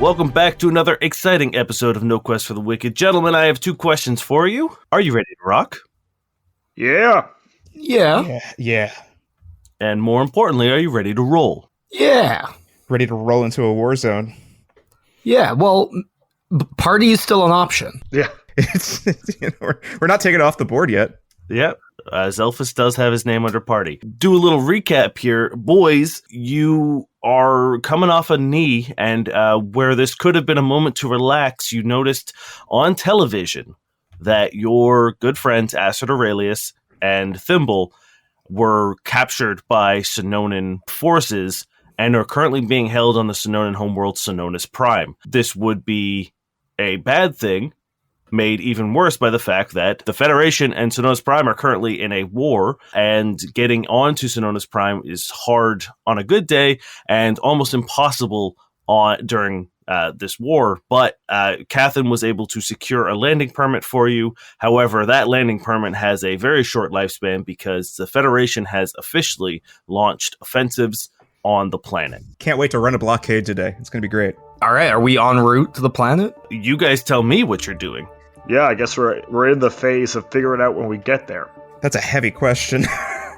Welcome back to another exciting episode of No Quest for the Wicked. Gentlemen, I have 2 questions for you. Are you ready to rock? Yeah. Yeah. And more importantly, are you ready to roll? Yeah. Ready to roll into a war zone. Yeah, well, party is still an option. Yeah. It's we're not taking it off the board yet. Yep. Zelphus does have his name under party. Do a little recap here. Boys, you are coming off a knee, and where this could have been a moment to relax, you noticed on television that your good friends, Acid Aurelius and Thimble, were captured by Synonan forces and are currently being held on the Synonan homeworld Synonus Prime. This would be a bad thing, made even worse by the fact that the Federation and Synonus Prime are currently in a war, and getting onto Synonus Prime is hard on a good day and almost impossible during this war. But Cathan was able to secure a landing permit for you. However, that landing permit has a very short lifespan because the Federation has officially launched offensives on the planet. Can't wait to run a blockade today. It's going to be great. All right, are we en route to the planet? You guys tell me what you're doing. Yeah, I guess we're in the phase of figuring out when we get there. That's a heavy question.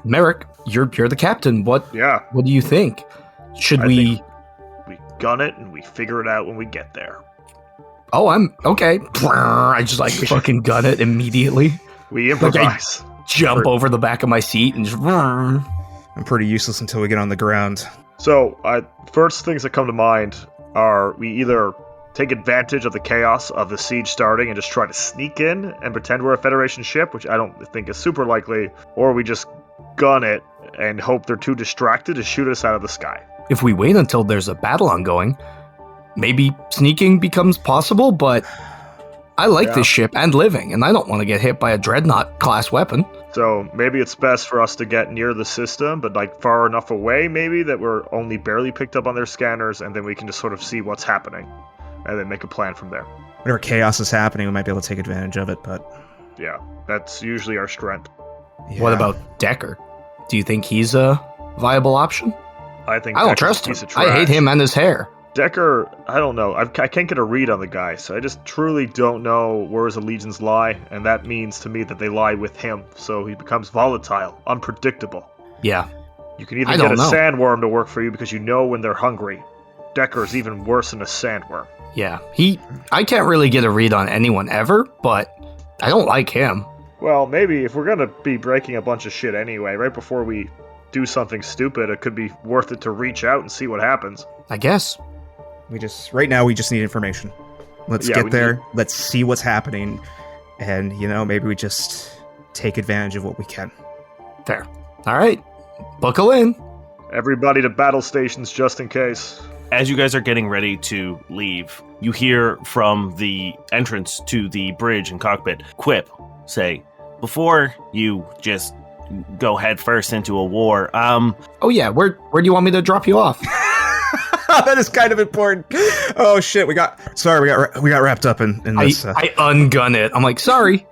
Merrick, you're the captain. What do you think? Should I we... think we gun it and we figure it out when we get there. Oh, I'm... Okay. I just fucking gun it immediately. We improvise. Jump over the back of my seat and just... I'm pretty useless until we get on the ground. So, first things that come to mind are we either take advantage of the chaos of the siege starting and just try to sneak in and pretend we're a Federation ship, which I don't think is super likely, or we just gun it and hope they're too distracted to shoot us out of the sky. If we wait until there's a battle ongoing, maybe sneaking becomes possible, but I like this ship and living, and I don't want to get hit by a Dreadnought-class weapon. So maybe it's best for us to get near the system, but far enough away maybe that we're only barely picked up on their scanners, and then we can just sort of see what's happening, and then make a plan from there. Whenever chaos is happening, we might be able to take advantage of it, but... Yeah, that's usually our strength. Yeah. What about Decker? Do you think he's a viable option? I think I don't Decker's trust a piece him. of trash. I hate him and his hair. Decker, I don't know. I can't get a read on the guy, so I just truly don't know where his allegiance lie, and that means to me that they lie with him, so he becomes volatile, unpredictable. Yeah. You can either get a sandworm to work for you because you know when they're hungry. Decker's even worse than a sandworm. Yeah. I can't really get a read on anyone ever, but I don't like him. Well, maybe if we're gonna be breaking a bunch of shit anyway, right before we do something stupid, it could be worth it to reach out and see what happens. I guess. Right now we just need information. Let's get there, let's see what's happening, and, maybe we just take advantage of what we can. Fair. All right. Buckle in. Everybody to battle stations just in case. As you guys are getting ready to leave, you hear from the entrance to the bridge and cockpit, Quip say, before you just go head first into a war, Oh yeah, where do you want me to drop you off? That is kind of important. Oh shit, we got wrapped up in this. I ungun it. I'm like, sorry,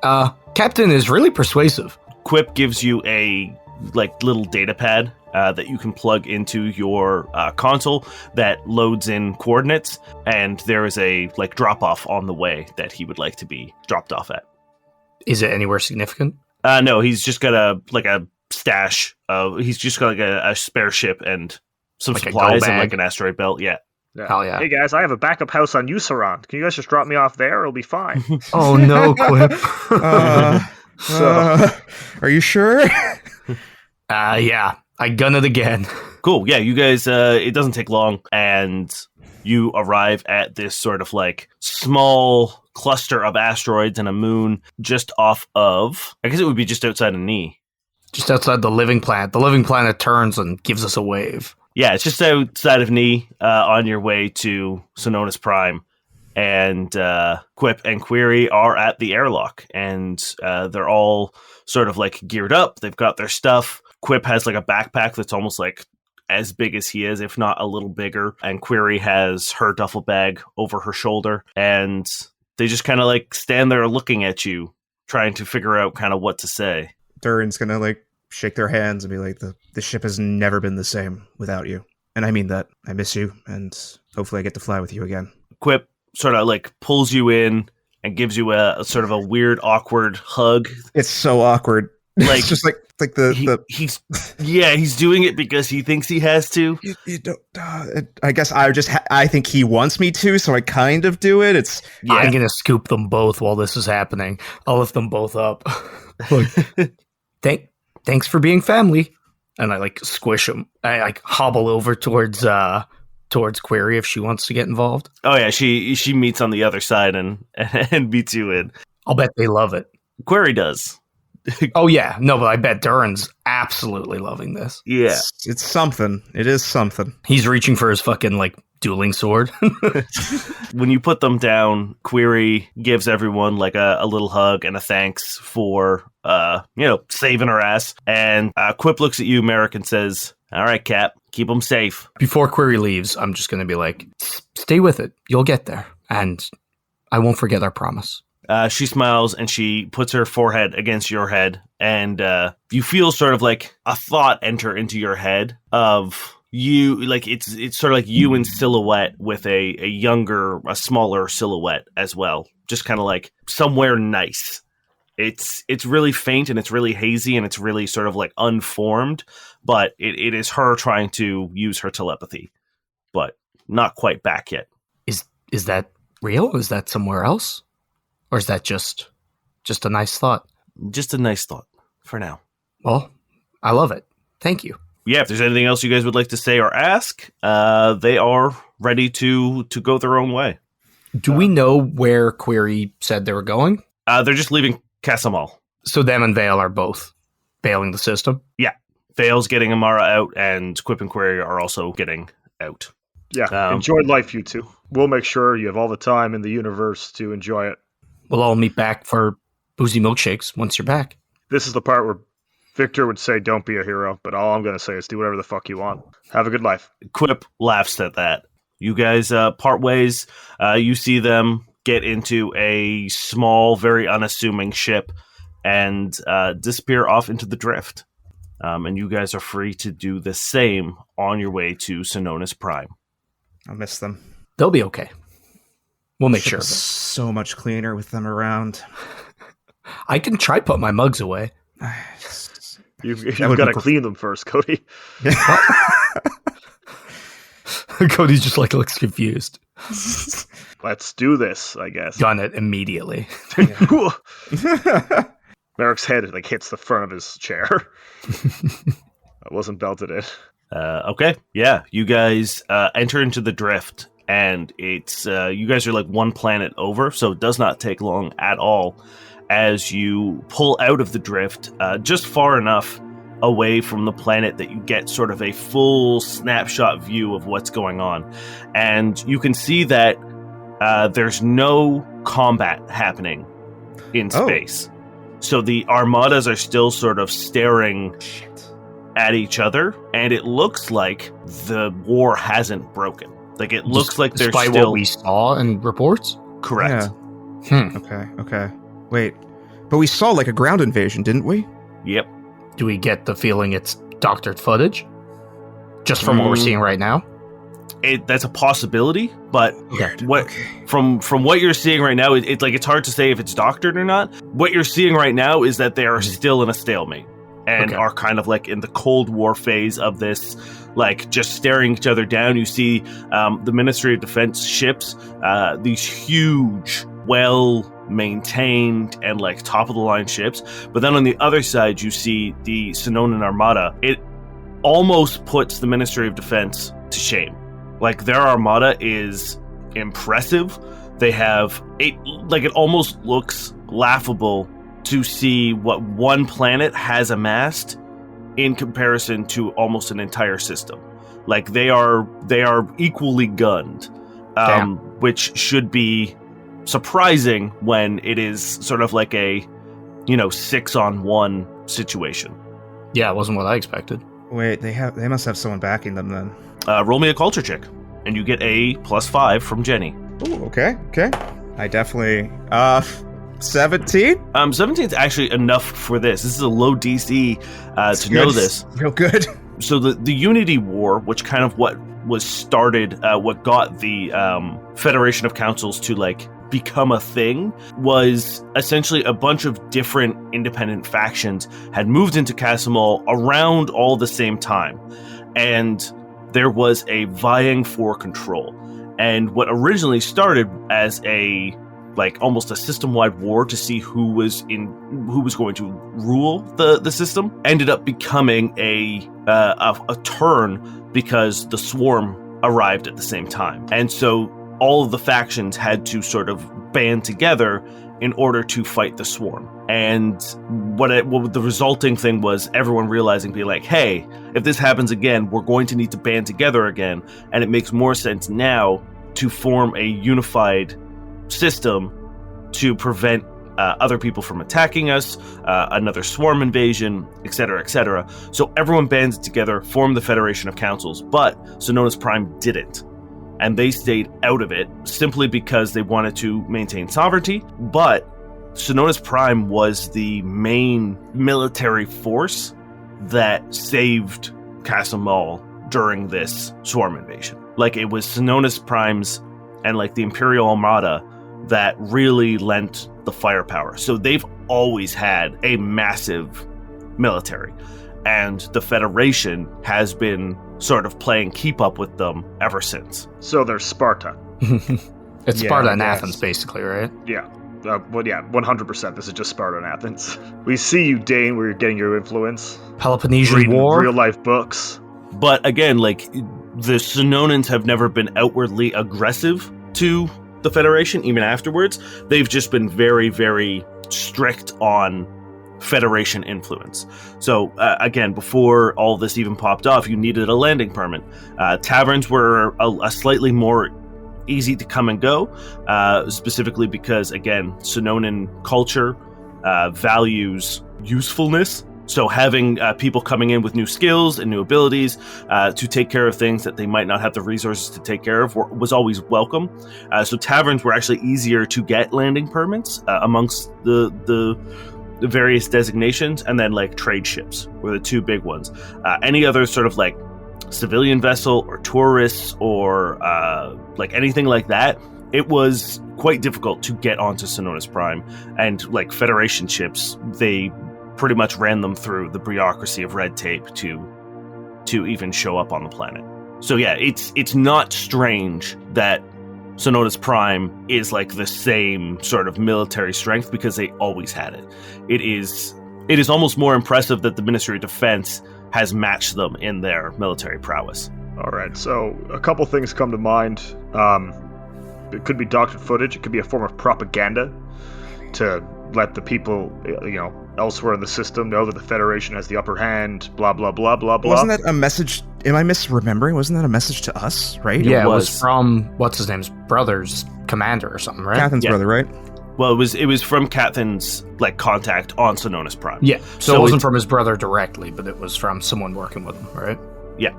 Captain is really persuasive. Quip gives you a little data pad that you can plug into your console that loads in coordinates, and there is a drop off on the way that he would like to be dropped off at. Is it anywhere significant? No, he's just got a stash of. He's just got a spare ship and some supplies and an asteroid belt. Yeah. Hell yeah. Hey guys, I have a backup house on Usaron. Can you guys just drop me off there? It'll be fine. Oh no, Quip. Are you sure? Yeah. I gun it again. Cool. Yeah, you guys. It doesn't take long, and you arrive at this sort of small cluster of asteroids and a moon just off of. I guess it would be just outside of Knee. Just outside the living planet. The living planet turns and gives us a wave. Yeah, it's just outside of Knee, on your way to Synonus Prime. And Quip and Query are at the airlock, and they're all sort of geared up. They've got their stuff. Quip has a backpack that's almost as big as he is, if not a little bigger. And Query has her duffel bag over her shoulder. And they just kind of stand there looking at you, trying to figure out kind of what to say. Durin's gonna shake their hands and be like, the ship has never been the same without you. And I mean that. I miss you, and hopefully I get to fly with you again. Quip sort of like pulls you in and gives you a sort of a weird, awkward hug. It's so awkward. Like It's just like he's doing it because he thinks he has to. You don't. I guess I think he wants me to, so I kind of do it. I'm gonna scoop them both while this is happening. I'll lift them both up. Look, thanks for being family. And I like squish him. I like hobble over towards Query if she wants to get involved. Oh yeah, she meets on the other side and beats you in. I'll bet they love it. Query does. Oh yeah, no, but I bet Durin's absolutely loving this. Yeah, it's something. It is something. He's reaching for his fucking like dueling sword. When you put them down, Query gives everyone like a little hug and a thanks for saving her ass. And Quip looks at you, Merrick, and says, "All right, Cap, keep them safe." Before Query leaves, I'm just gonna be like, "Stay with it. You'll get there, and I won't forget our promise." She smiles and she puts her forehead against your head, and you feel sort of like a thought enter into your head of you, like it's sort of like you in silhouette with a smaller silhouette as well, just kind of like somewhere nice. It's really faint and it's really hazy and it's really sort of like unformed, but it is her trying to use her telepathy, but not quite back yet. Is that real? Is that somewhere else? Or is that just a nice thought? Just a nice thought for now. Well, I love it. Thank you. Yeah, if there's anything else you guys would like to say or ask, they are ready to go their own way. Do we know where Query said they were going? They're just leaving Casamal. So them and Vale are both bailing the system? Yeah. Vale's getting Amara out, and Quip and Query are also getting out. Yeah, enjoy life, you two. We'll make sure you have all the time in the universe to enjoy it. We'll all meet back for boozy milkshakes once you're back. This is the part where Victor would say, "Don't be a hero," but all I'm going to say is do whatever the fuck you want. Have a good life. Quip laughs at that. You guys part ways. You see them get into a small, very unassuming ship and disappear off into the drift. And you guys are free to do the same on your way to Synonus Prime. I'll miss them. They'll be okay. We'll make sure of it. So much cleaner with them around. I can try put my mugs away. You've got to clean them first, Cody. Cody's just like looks confused. Let's do this, I guess. Done it immediately. Merrick's head like hits the front of his chair. I wasn't belted in. Okay, yeah. You guys enter into the drift. And it's you guys are like one planet over, so it does not take long at all as you pull out of the drift just far enough away from the planet that you get sort of a full snapshot view of what's going on. And you can see that there's no combat happening in space. So the armadas are still sort of staring at each other, and it looks like the war hasn't broken. Like, it looks like there's despite still... what we saw in reports? Correct. Yeah. Okay. Wait. But we saw, like, a ground invasion, didn't we? Yep. Do we get the feeling it's doctored footage? Just from what we're seeing right now? That's a possibility, but from what you're seeing right now, it's hard to say if it's doctored or not. What you're seeing right now is that they are still in a stalemate and are kind of like in the Cold War phase of this, like just staring each other down. You see the Ministry of Defense ships, these huge, well-maintained and like top-of-the-line ships. But then on the other side, you see the Synonan Armada. It almost puts the Ministry of Defense to shame. Like, their armada is impressive. They have it almost looks laughable to see what one planet has amassed in comparison to almost an entire system. Like, they are equally gunned, which should be surprising when it is sort of like a 6-on-1 situation. Yeah, it wasn't what I expected. Wait, they must have someone backing them then. Roll me a culture check, and you get a +5 from Jenny. Ooh, okay. I definitely 17. 17 is actually enough for this. This is a low DC to know this. Real good. So the Unity War, which kind of what was started, what got the Federation of Councils to like become a thing, was essentially a bunch of different independent factions had moved into Casimol around all the same time, and there was a vying for control. And what originally started as a like almost a system-wide war to see who was going to rule the system ended up becoming a turn because the swarm arrived at the same time. And so all of the factions had to sort of band together in order to fight the swarm. And what the resulting thing was everyone realizing, be like, hey, if this happens again, we're going to need to band together again. And it makes more sense now to form a unified system to prevent other people from attacking us, another swarm invasion, etc., etc. So everyone banded together, formed the Federation of Councils, but Synonus Prime didn't. And they stayed out of it simply because they wanted to maintain sovereignty. But Synonus Prime was the main military force that saved Casimol during this swarm invasion. Like, it was Synonus Prime's and like the Imperial Armada that really lent the firepower. So they've always had a massive military, and the Federation has been sort of playing keep up with them ever since. So there's Sparta. It's Sparta and Athens, basically, right? Yeah. Well, yeah, 100%. This is just Sparta and Athens. We see you, Dane, where you're getting your influence. Peloponnesian Reading War. real-life books. But again, like, the Synonans have never been outwardly aggressive to the Federation, even afterwards. They've just been very, very strict on Federation influence. So again, before all this even popped off, you needed a landing permit. Taverns were a slightly more easy to come and go, specifically because, again, Synonan culture values usefulness. So having people coming in with new skills and new abilities to take care of things that they might not have the resources to take care of was always welcome. So taverns were actually easier to get landing permits amongst the various designations, and then like trade ships were the two big ones. Any other sort of like civilian vessel or tourists or like anything like that, it was quite difficult to get onto Synonus Prime. And like Federation ships, they pretty much ran them through the bureaucracy of red tape to even show up on the planet. So yeah, it's not strange that Synonus Prime is like the same sort of military strength, because they always had it. It is almost more impressive that the Ministry of Defense has matched them in their military prowess. All right, so a couple things come to mind. It could be doctored footage. It could be a form of propaganda to let the people, elsewhere in the system know that the Federation has the upper hand, blah, blah, blah, blah, blah. Wasn't that a message? Am I misremembering? Wasn't that a message to us, right? Yeah, it was from, what's his name's brother's commander or something, right? Cathan's brother, right? Well, it was from Cathan's like contact on Synonus Prime. Yeah, so it wasn't from his brother directly, but it was from someone working with him, right? Yeah.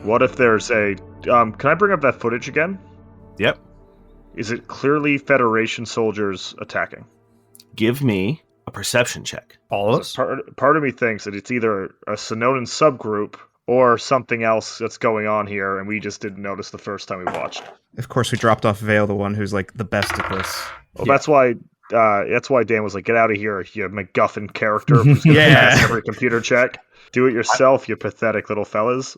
What if there's a... can I bring up that footage again? Yep. Is it clearly Federation soldiers attacking? Give me a perception check. All of us? Part of me thinks that it's either a Synonan subgroup or something else that's going on here, and we just didn't notice the first time we watched. Of course, we dropped off Vale, the one who's like the best at this. Well, yeah. That's why Dan was like, "Get out of here, you MacGuffin character who's going to pass every computer check. Do it yourself, you pathetic little fellas."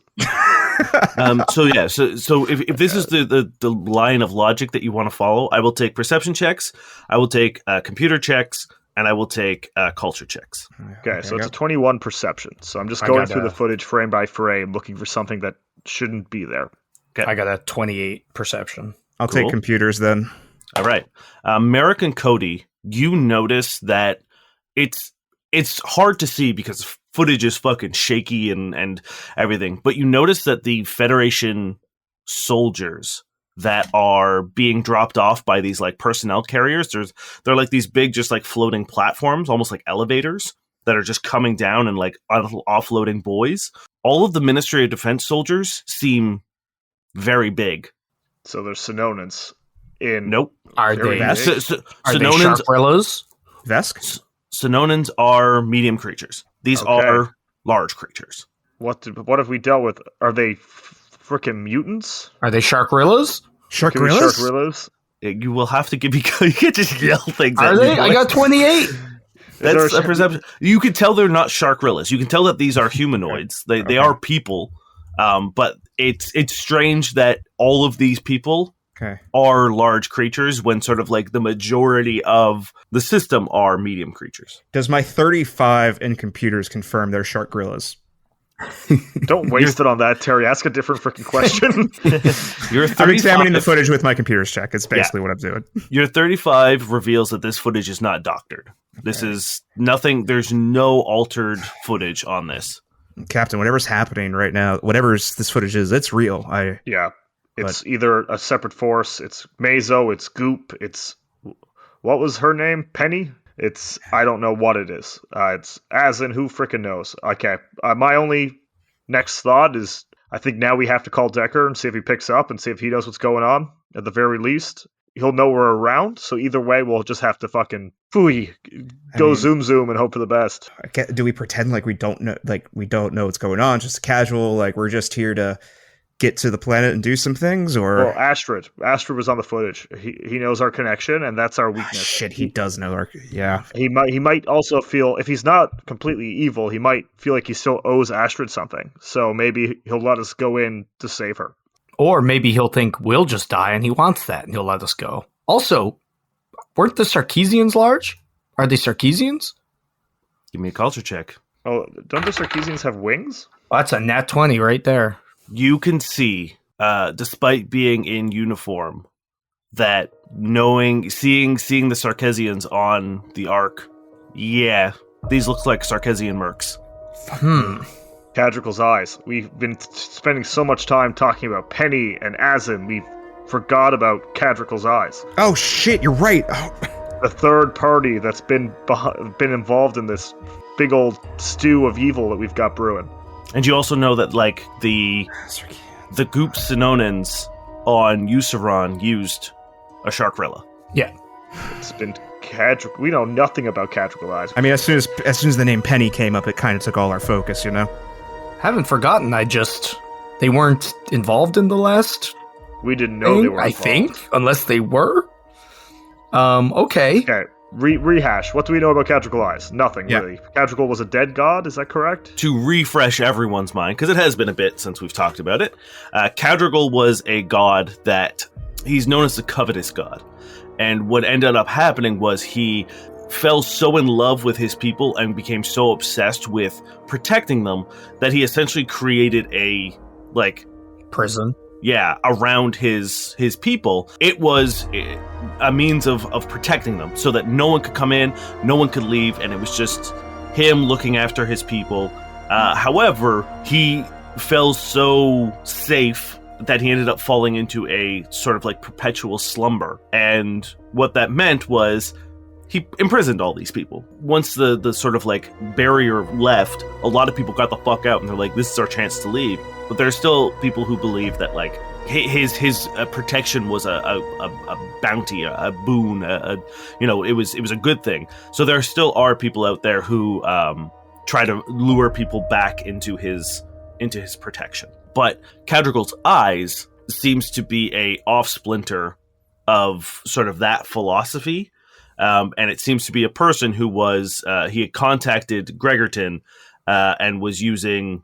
So if this is the line of logic that you want to follow, I will take perception checks, I will take computer checks, and I will take culture checks. Okay, so it's a 21 perception. So I'm just going through the footage frame by frame, looking for something that shouldn't be there. Okay. I got a 28 perception. I'll take computers then. All right. Merrick and Cody, you notice that it's hard to see because footage is fucking shaky and everything, but you notice that the Federation soldiers that are being dropped off by these like personnel carriers, they're like these big just like floating platforms, almost like elevators, that are just coming down and like offloading boys. All of the Ministry of Defense soldiers seem very big. So there's Synonans in... Nope. Are they Synonans Sharkrillos? Vesk? Synonans are medium creatures. These are large creatures. What have we dealt with? Are they frickin' mutants? Are they sharkrillas? Could be Sharkrillas? sharkrillas? You will have to give me. You can't just yell things. Are at they? me, I boy. got 28. That's a perception. You can tell they're not sharkrillas. You can tell that these are humanoids. They are people, but it's strange that all of these people are large creatures when sort of like the majority of the system are medium creatures. Does my 35 in computers confirm they're sharkrillas? Don't waste it on that, Terry. Ask a different freaking question. You're 35. I'm examining the footage with my computers check. It's basically what I'm doing. Your 35 reveals that this footage is not doctored. This is nothing. There's no altered footage on this. Captain, whatever's happening right now, whatever this footage is, it's real. Yeah. It's either a separate force, it's Mazo, it's Goop, it's... What was her name? Penny? I don't know what it is. It's as in who frickin' knows. Okay. My only next thought is I think now we have to call Decker and see if he picks up and see if he knows what's going on. At the very least, he'll know we're around. So either way, we'll just have to fucking zoom and hope for the best. Do we pretend like we don't know? Like we don't know what's going on? Just casual, like we're just here to get to the planet and do some things, or well, Astrid was on the footage. He knows our connection, and that's our weakness. Shit, he does know our He might also feel, if he's not completely evil, he might feel like he still owes Astrid something. So maybe he'll let us go in to save her. Or maybe he'll think we'll just die and he wants that and he'll let us go. Also, weren't the Sarkeesians large? Are they Sarkeesians? Give me a culture check. Oh, don't the Sarkeesians have wings? Well, that's a nat 20 right there. You can see, despite being in uniform, that seeing the Sarkeesians on the Ark, yeah, these look like Sarkeesian mercs. Cadrical's eyes. We've been spending so much time talking about Penny and Azim, we forgot about Cadrical's eyes. Oh shit, you're right. The third party that's been involved in this big old stew of evil that we've got brewing. And you also know that, like, the Goop Synonans on Usaron used a Sharkrilla. Yeah. It's been Cadrical. We know nothing about Cadrical eyes. I mean, as soon as the name Penny came up, it kind of took all our focus, you know? Haven't forgotten, they weren't involved in the last We didn't know thing, they were involved. I think, unless they were. Okay. Okay. Rehash. What do we know about Cadrical eyes? Nothing, really. Cadrical was a dead god, is that correct? To refresh everyone's mind, because it has been a bit since we've talked about it, Cadrigal was a god that he's known as the covetous god. And what ended up happening was he fell so in love with his people and became so obsessed with protecting them that he essentially created a, like... prison. Yeah, around his people. It was a means of protecting them so that no one could come in, no one could leave, and it was just him looking after his people. However, he felt so safe that he ended up falling into a sort of like perpetual slumber. And what that meant was he imprisoned all these people. Once the sort of like barrier left, a lot of people got the fuck out and they're like, this is our chance to leave. But there's still people who believe that like his protection was a bounty, a boon, it was a good thing. So there still are people out there who try to lure people back into his protection. But Cadrigal's eyes seems to be a off splinter of sort of that philosophy. And it seems to be a person who was he had contacted Gregerton and was using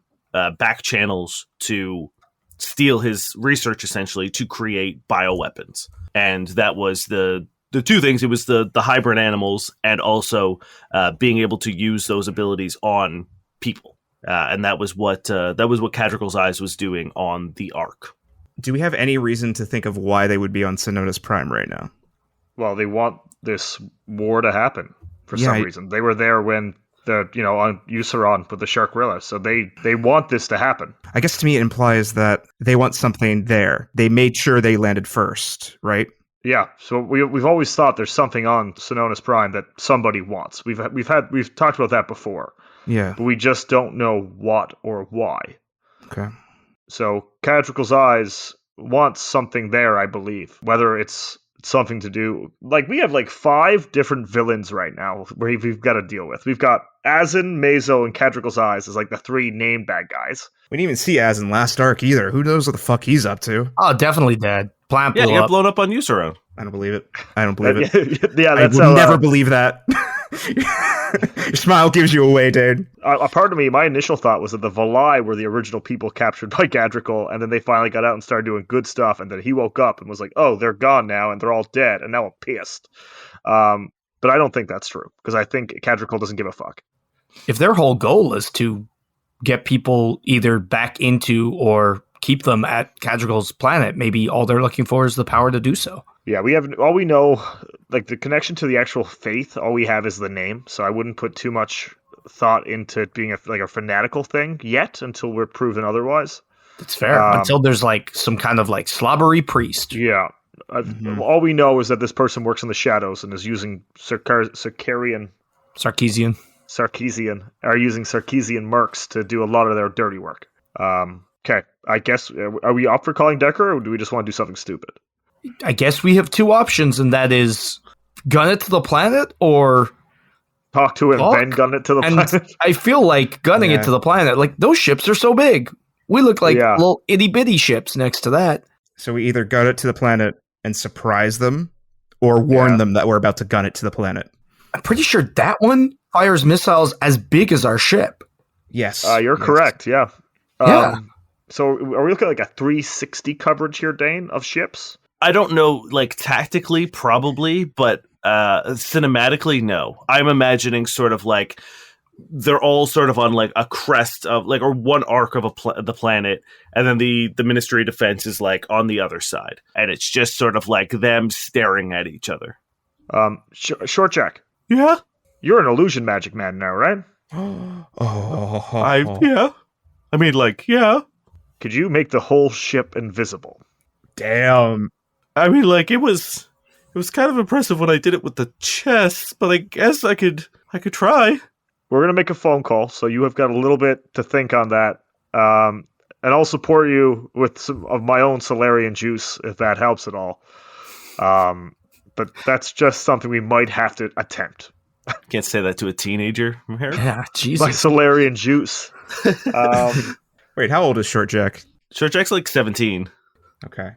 back channels to steal his research, essentially, to create bioweapons. And that was the two things. It was the hybrid animals and also being able to use those abilities on people. And that was what Cadrigal's eyes was doing on the Ark. Do we have any reason to think of why they would be on Synonus Prime right now? Well, they want this war to happen for some reason. They were there when on Usaron with the Sharkrilla, so they want this to happen. I guess to me it implies that they want something there. They made sure they landed first, right? Yeah. So we've always thought there's something on Synonus Prime that somebody wants. We've talked about that before. Yeah. But we just don't know what or why. Okay. So Cadrigal's eyes wants something there, I believe. Whether it's something to do. Like, we have like 5 different villains right now where we've got to deal with. We've got Azin, Mazo, and Cadricle's Eyes as like the 3 named bad guys. We didn't even see Az in last arc either. Who knows what the fuck he's up to? Oh, definitely dead. Plant Yeah, blew he got up. blown up on Useron. I don't believe it. I don't believe it. Yeah, I that's would how, never believe that. Your smile gives you away, dude. A part of me, my initial thought was that the Valai were the original people captured by Gadrical, and then they finally got out and started doing good stuff, and then he woke up and was like, oh, they're gone now, and they're all dead, and now I'm pissed. But I don't think that's true, because I think Gadrical doesn't give a fuck. If their whole goal is to get people either back into or keep them at Cadricle's planet, maybe all they're looking for is the power to do so. Yeah, we have all we know, like the connection to the actual faith. All we have is the name, so I wouldn't put too much thought into it being a fanatical thing yet until we're proven otherwise. That's fair. Until there's like some kind of like slobbery priest. Yeah, all we know is that this person works in the shadows and is using Sarkisian mercs to do a lot of their dirty work. Okay, I guess are we up for calling Decker, or do we just want to do something stupid? I guess we have 2 options, and that is gun it to the planet or talk to him, then gun it to the planet. I feel like gunning it to the planet. Like, those ships are so big. We look like little itty bitty ships next to that. So we either gun it to the planet and surprise them, or warn them that we're about to gun it to the planet. I'm pretty sure that one fires missiles as big as our ship. Yes. You're correct, yeah. So are we looking at like a 360 coverage here, Dane, of ships? I don't know, like tactically, probably, but cinematically, no. I'm imagining sort of like they're all sort of on like a crest of like, or one arc of the planet, and then the Ministry of Defense is like on the other side, and it's just sort of like them staring at each other. Short Jack. Yeah, you're an illusion magic man now, right? Yeah. I mean, like, yeah. Could you make the whole ship invisible? Damn. I mean, like, it was kind of impressive when I did it with the chest, but I guess I could try. We're gonna make a phone call, so you have got a little bit to think on that. And I'll support you with some of my own Solarian juice if that helps at all. But that's just something we might have to attempt. Can't say that to a teenager, Harry. Yeah, Jesus. My Solarian juice. Wait, how old is Short Jack? Short Jack's like 17. Okay.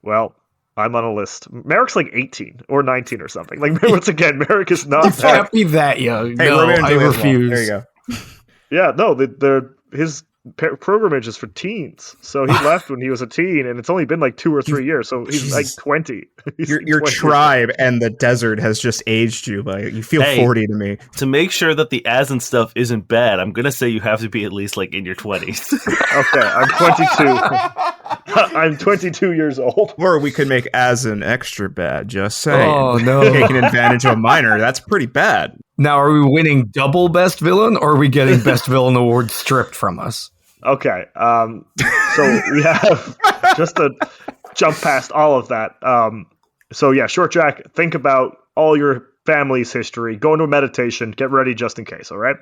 Well, I'm on a list. Merrick's like 18 or 19 or something. Like, once again, Merrick is not You can't be that young. Hey, no, I refuse. There you go. Yeah, no, his pilgrimage is for teens. So he left when he was a teen, and it's only been like 2 or 3 years. So he's like 20. Your 20 tribe and the desert has just aged you, but you feel 40 to me. To make sure that the Azin stuff isn't bad, I'm gonna say you have to be at least like in your 20s. Okay, I'm 22. I'm 22 years old. Or we could make Azin extra bad, just saying. Oh, no. Taking advantage of a minor, that's pretty bad. Now, are we winning double best villain, or are we getting best villain award stripped from us? Okay, so we have, just to jump past all of that, so yeah, Short Jack, think about all your family's history, go into a meditation, get ready just in case, all right?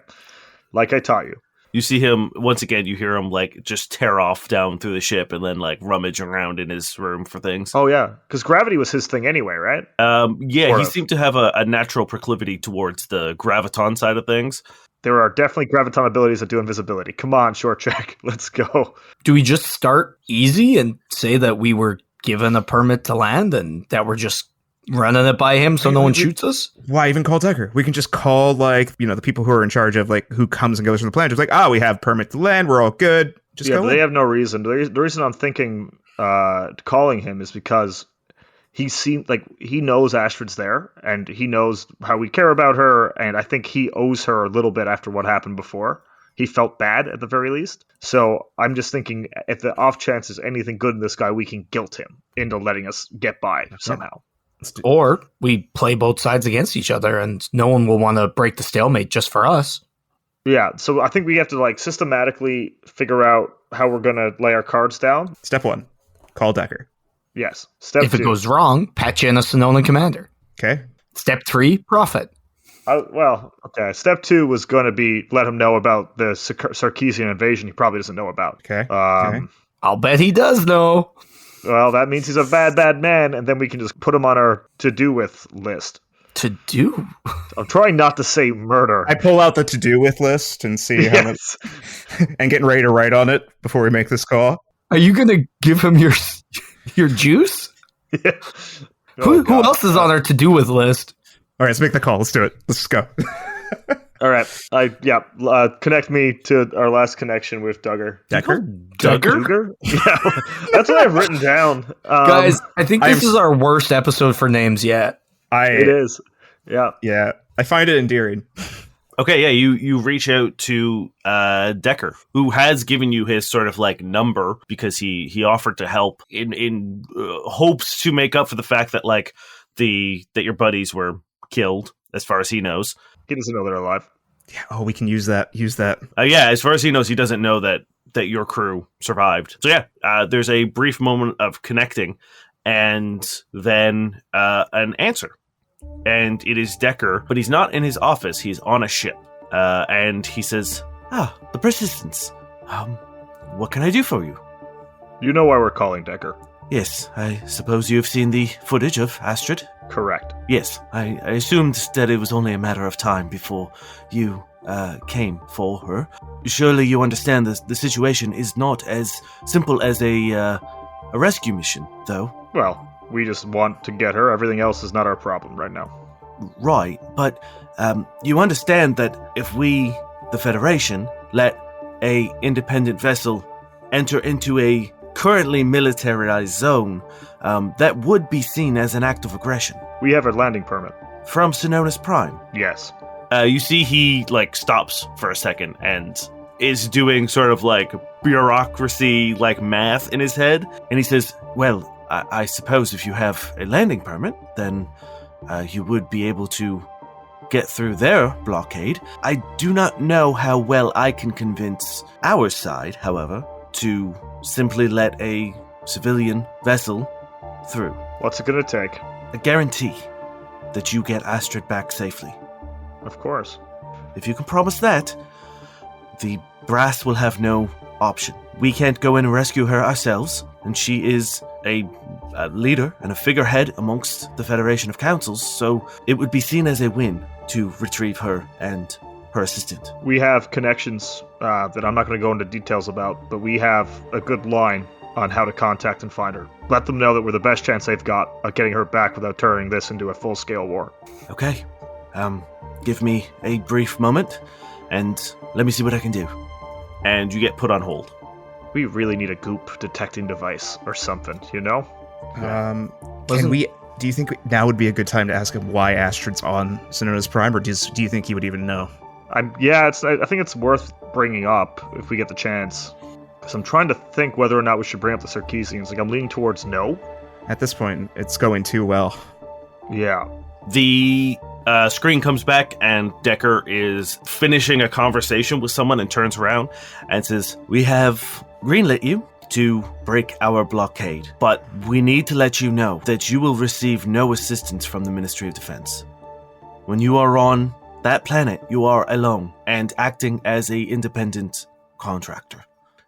Like I taught you. You see him, once again, you hear him like just tear off down through the ship and then like rummage around in his room for things. Oh yeah, because gravity was his thing anyway, right? Yeah, he seemed to have a natural proclivity towards the graviton side of things. There are definitely graviton abilities that do invisibility. Come on, Short Jack, let's go. Do we just start easy and say that we were given a permit to land and that we're just running it by him so no one shoots us? Why even call Decker? We can just call, like, the people who are in charge of, like, who comes and goes from the planet. Just like, we have permit to land. We're all good. Just go. They have no reason. The reason I'm thinking calling him is because he seemed like he knows Astrid's there, and he knows how we care about her, and I think he owes her a little bit after what happened before. He felt bad at the very least. So I'm just thinking, if the off chance is anything good in this guy, we can guilt him into letting us get by somehow. Or we play both sides against each other, and no one will want to break the stalemate just for us. Yeah, so I think we have to like systematically figure out how we're going to lay our cards down. Step 1, call Decker. Yes. Step 2. If it goes wrong, patch in a Synonus commander. Okay. Step 3, profit. Okay. Step 2 was going to be let him know about the Sarkisian invasion he probably doesn't know about. Okay. I'll bet he does know. Well, that means he's a bad, bad man, and then we can just put him on our to-do with list. To do? I'm trying not to say murder. I pull out the to-do with list and see how much, and getting ready to write on it before we make this call. Are you gonna give him your juice? Yeah. Who else is on our to-do with list? All right, let's make the call. Let's do it. Let's go. All right. Connect me to our last connection with Duggar. Decker? Duggar? Yeah. That's what I've written down. Guys, I think this is our worst episode for names yet. It is. Yeah. Yeah. I find it endearing. Okay, yeah, you reach out to Decker, who has given you his sort of like number because he offered to help in hopes to make up for the fact that like that your buddies were killed, as far as he knows. He doesn't know they're alive. Yeah. Oh, we can use that. Yeah, as far as he knows, he doesn't know that your crew survived. So yeah, there's a brief moment of connecting, and then an answer. And it is Decker, but he's not in his office. He's on a ship. And he says, the persistence. What can I do for you? You know why we're calling Decker? Yes, I suppose you've seen the footage of Astrid? Correct. Yes, I assumed that it was only a matter of time before you came for her. Surely you understand the situation is not as simple as a rescue mission, though. Well, we just want to get her. Everything else is not our problem right now. Right, but you understand that if we, the Federation, let a independent vessel enter into a currently militarized zone, that would be seen as an act of aggression. We have a landing permit. From Synonus Prime. Yes. You see he, like, stops for a second and is doing sort of, like, bureaucracy, like, math in his head. And he says, well, I suppose if you have a landing permit, then you would be able to get through their blockade. I do not know how well I can convince our side, however, to simply let a civilian vessel through. What's it gonna take? A guarantee that you get Astrid back safely. Of course. If you can promise that, the brass will have no option. We can't go in and rescue her ourselves, and she is a leader and a figurehead amongst the Federation of Councils, so it would be seen as a win to retrieve her and her assistant. We have connections that I'm not going to go into details about, but we have a good line on how to contact and find her. Let them know that we're the best chance they've got of getting her back without turning this into a full-scale war. Okay. Give me a brief moment, and let me see what I can do. And you get put on hold. We really need a goop detecting device or something, you know? Do you think now would be a good time to ask him why Astrid's on Synonus Prime, or do you think he would even know? I think it's worth bringing up if we get the chance. Because I'm trying to think whether or not we should bring up the Sarkeesians. Like, I'm leaning towards no. At this point, it's going too well. Yeah. The screen comes back, and Decker is finishing a conversation with someone and turns around and says, we have greenlit you to break our blockade, but we need to let you know that you will receive no assistance from the Ministry of Defense. When you are on that planet, you are alone and acting as a independent contractor.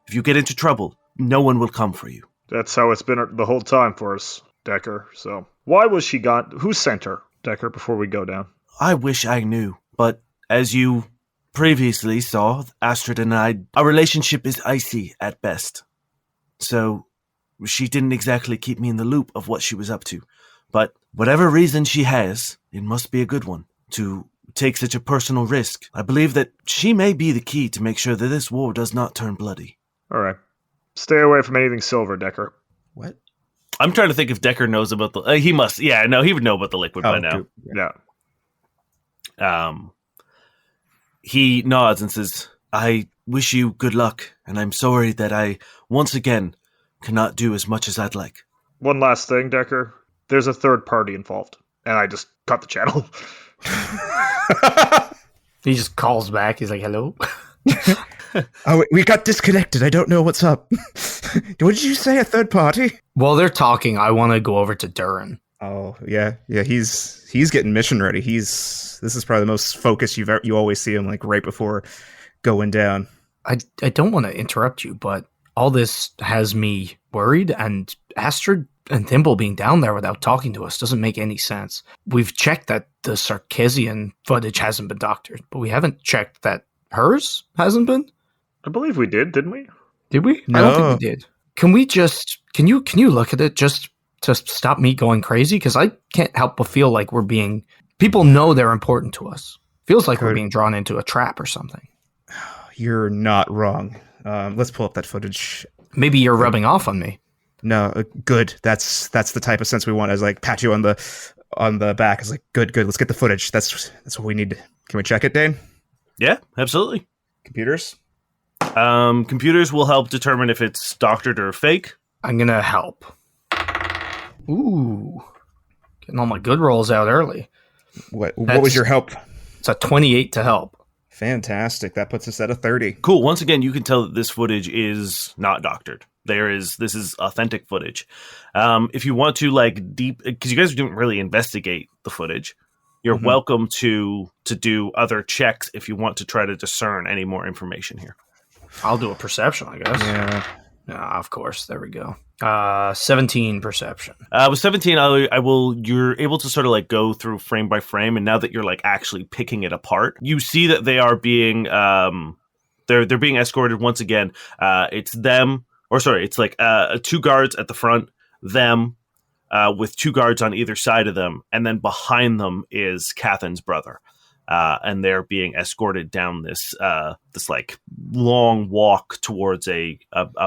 If you get into trouble, no one will come for you. That's how it's been the whole time for us, Decker. So, why was she gone? Who sent her, Decker, before we go down? I wish I knew, but as you previously saw, Astrid and our relationship is icy at best. So, she didn't exactly keep me in the loop of what she was up to. But whatever reason she has, it must be a good one to take such a personal risk. I believe that she may be the key to make sure that this war does not turn bloody. All right. Stay away from anything silver, Decker. What? I'm trying to think if Decker knows about the... he must. Yeah, no, he would know about the liquid by now. Yeah. He nods and says, I wish you good luck, and I'm sorry that I, once again, cannot do as much as I'd like. One last thing, Decker. There's a third party involved, and I just cut the channel. He just calls back. He's like, hello? Oh, we got disconnected. I don't know what's up. What did you say, a third party? While they're talking, I want to go over to Durin. Oh, yeah. He's getting mission ready. This is probably the most focused you always see him, like, right before going down. I don't want to interrupt you, but all this has me worried, and Astrid and Thimble being down there without talking to us doesn't make any sense. We've checked that the Sarkeesian footage hasn't been doctored, but we haven't checked that hers hasn't been? I believe we did, didn't we? Did we? No. I don't think we did. Can you look at it just to stop me going crazy? Because I can't help but feel like people know they're important to us. Feels like we're being drawn into a trap or something. You're not wrong. Let's pull up that footage. Maybe you're rubbing off on me. No, good. That's the type of sense we want. As like pat you on the back. It's like good. Let's get the footage. That's what we need. Can we check it, Dane? Yeah, absolutely. Computers. Computers will help determine if it's doctored or fake. I'm gonna help. Ooh, getting all my good rolls out early. What was your help? It's a 28 to help. Fantastic. That puts us at a 30. Cool. Once again, you can tell that this footage is not doctored. This is authentic footage. If you want to because you guys didn't really investigate the footage, you're welcome to do other checks if you want to try to discern any more information here. I'll do a perception, I guess. Yeah. Of course. There we go. 17 perception. With 17, you're able to sort of go through frame by frame, and now that you're actually picking it apart, you see that they are being they're being escorted once again. It's them, it's two guards at the front, them with two guards on either side of them, and then behind them is Cathin's brother. And they're being escorted down this long walk towards a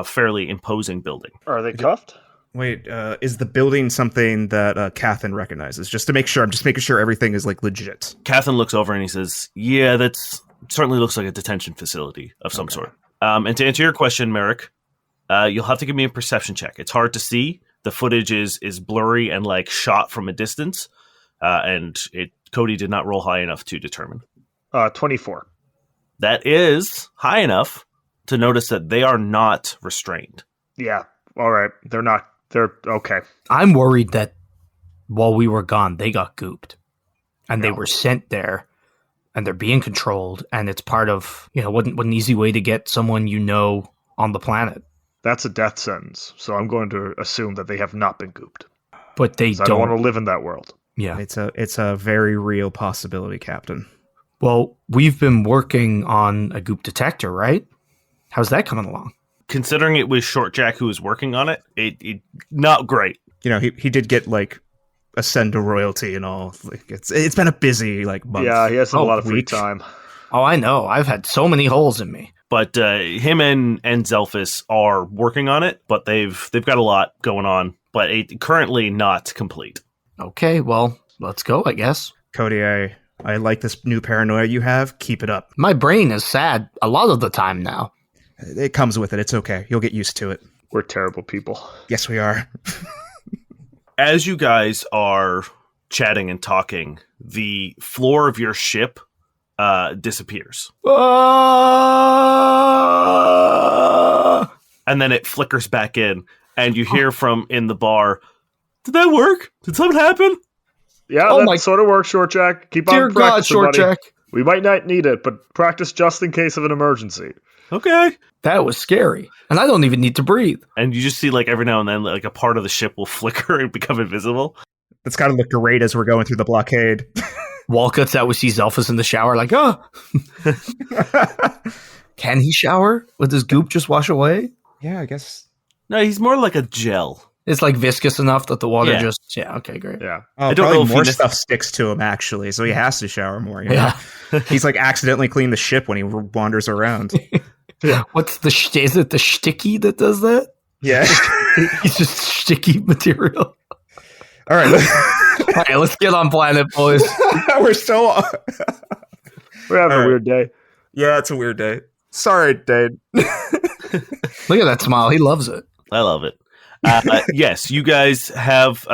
fairly imposing building. Are they cuffed? Wait, is the building something that Cathin recognizes? Just to make sure, I'm just making sure everything is legit. Cathin looks over and he says, "Yeah, that's certainly looks like a detention facility of some sort." And to answer your question, Merrick, you'll have to give me a perception check. It's hard to see. The footage is blurry and shot from a distance, and Cody did not roll high enough to determine. 24. That is high enough to notice that they are not restrained. Yeah. All right. They're not. They're okay. I'm worried that while we were gone, they got gooped. And they were sent there, and they're being controlled, and it's part of, what an easy way to get someone on the planet. That's a death sentence, so I'm going to assume that they have not been gooped. But they don't. I don't want to live in that world. Yeah. It's a very real possibility, Captain. Well, we've been working on a goop detector, right? How's that coming along? Considering it was Short Jack who was working on it, it not great. He did get ascend to royalty and all. It's been a busy month. Yeah, he has a lot of free time. Oh, I know. I've had so many holes in me. But him and Zelphus are working on it, but they've got a lot going on, but currently not complete. Okay, well, let's go, I guess. Cody, I like this new paranoia you have. Keep it up. My brain is sad a lot of the time now. It comes with it. It's okay. You'll get used to it. We're terrible people. Yes, we are. As you guys are chatting and talking, the floor of your ship disappears. And then it flickers back in, and you hear from in the bar, "Did that work? Did something happen?" Yeah, that sort of works, Short Jack. Keep on practicing, God, Short buddy. Jack. We might not need it, but practice just in case of an emergency. Okay. That was scary. And I don't even need to breathe. And you just see every now and then a part of the ship will flicker and become invisible. That's got to look great as we're going through the blockade. Wall cuts out, we see Zelphus in the shower Can he shower? Would his goop just wash away? Yeah, I guess. No, he's more like a gel. It's viscous enough that the water just... Yeah, okay, great. Yeah. I don't know if more stuff sticks to him, actually, so he has to shower more. Yeah. He's accidentally cleaned the ship when he wanders around. Yeah. What's is it the sticky that does that? Yeah. He's just sticky material. All right. All right, let's get on planet, boys. We're so... We're having a weird day. Yeah, it's a weird day. Sorry, Dane. Look at that smile. He loves it. I love it. Yes, you guys have.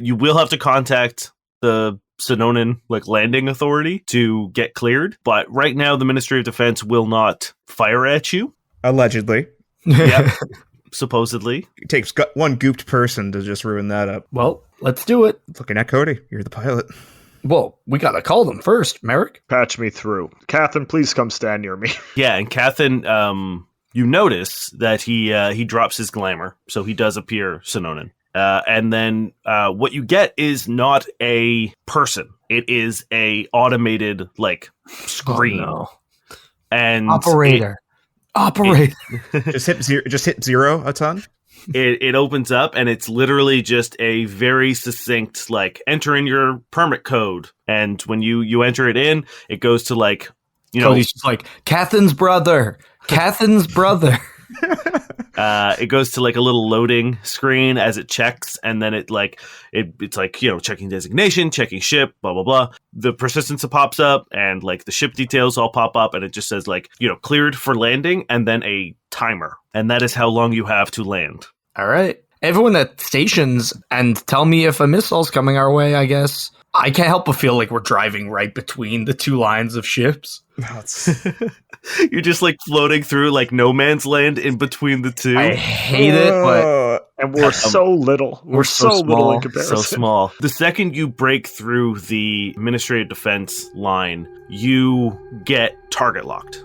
You will have to contact the Synonan landing authority to get cleared. But right now, the Ministry of Defense will not fire at you. Allegedly. Yep. Supposedly. It takes one gooped person to just ruin that up. Well, let's do it. Looking at Cody. You're the pilot. Well, we gotta call them first, Merrick. Patch me through. Cathin, please come stand near me. Yeah, and Cathin, You notice that he drops his glamour, so he does appear Synonym. And then what you get is not a person. It is a automated screen. Oh, no. And Operator. Just hit zero a ton. It opens up and it's literally just a very succinct enter in your permit code, and when you enter it in, it goes to Cody's just Cathan's brother. It goes to a little loading screen as it checks, and then it's checking designation, checking ship, blah blah blah. The persistence pops up, and the ship details all pop up, and it just says cleared for landing, and then a timer, and that is how long you have to land. All right, everyone at stations, and tell me if a missile's coming our way. I guess I can't help but feel like we're driving right between the two lines of ships. You're just floating through no man's land in between the two. I hate it, but and we're so little. We're so little in comparison. So small. The second you break through the Ministry of Defense line, you get target locked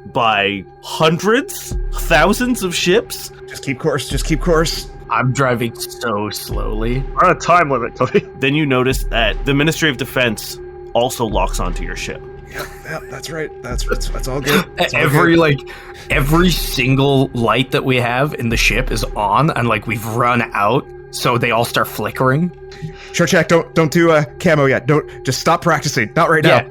by hundreds, thousands of ships. Just keep course. I'm driving so slowly. We're on a time limit, Cody. Then you notice that the Ministry of Defense also locks onto your ship. Yep, that's right. That's all good. Every single light that we have in the ship is on, and we've run out, so they all start flickering. Sure, check. Don't do camo yet. Don't just stop practicing. Not right now.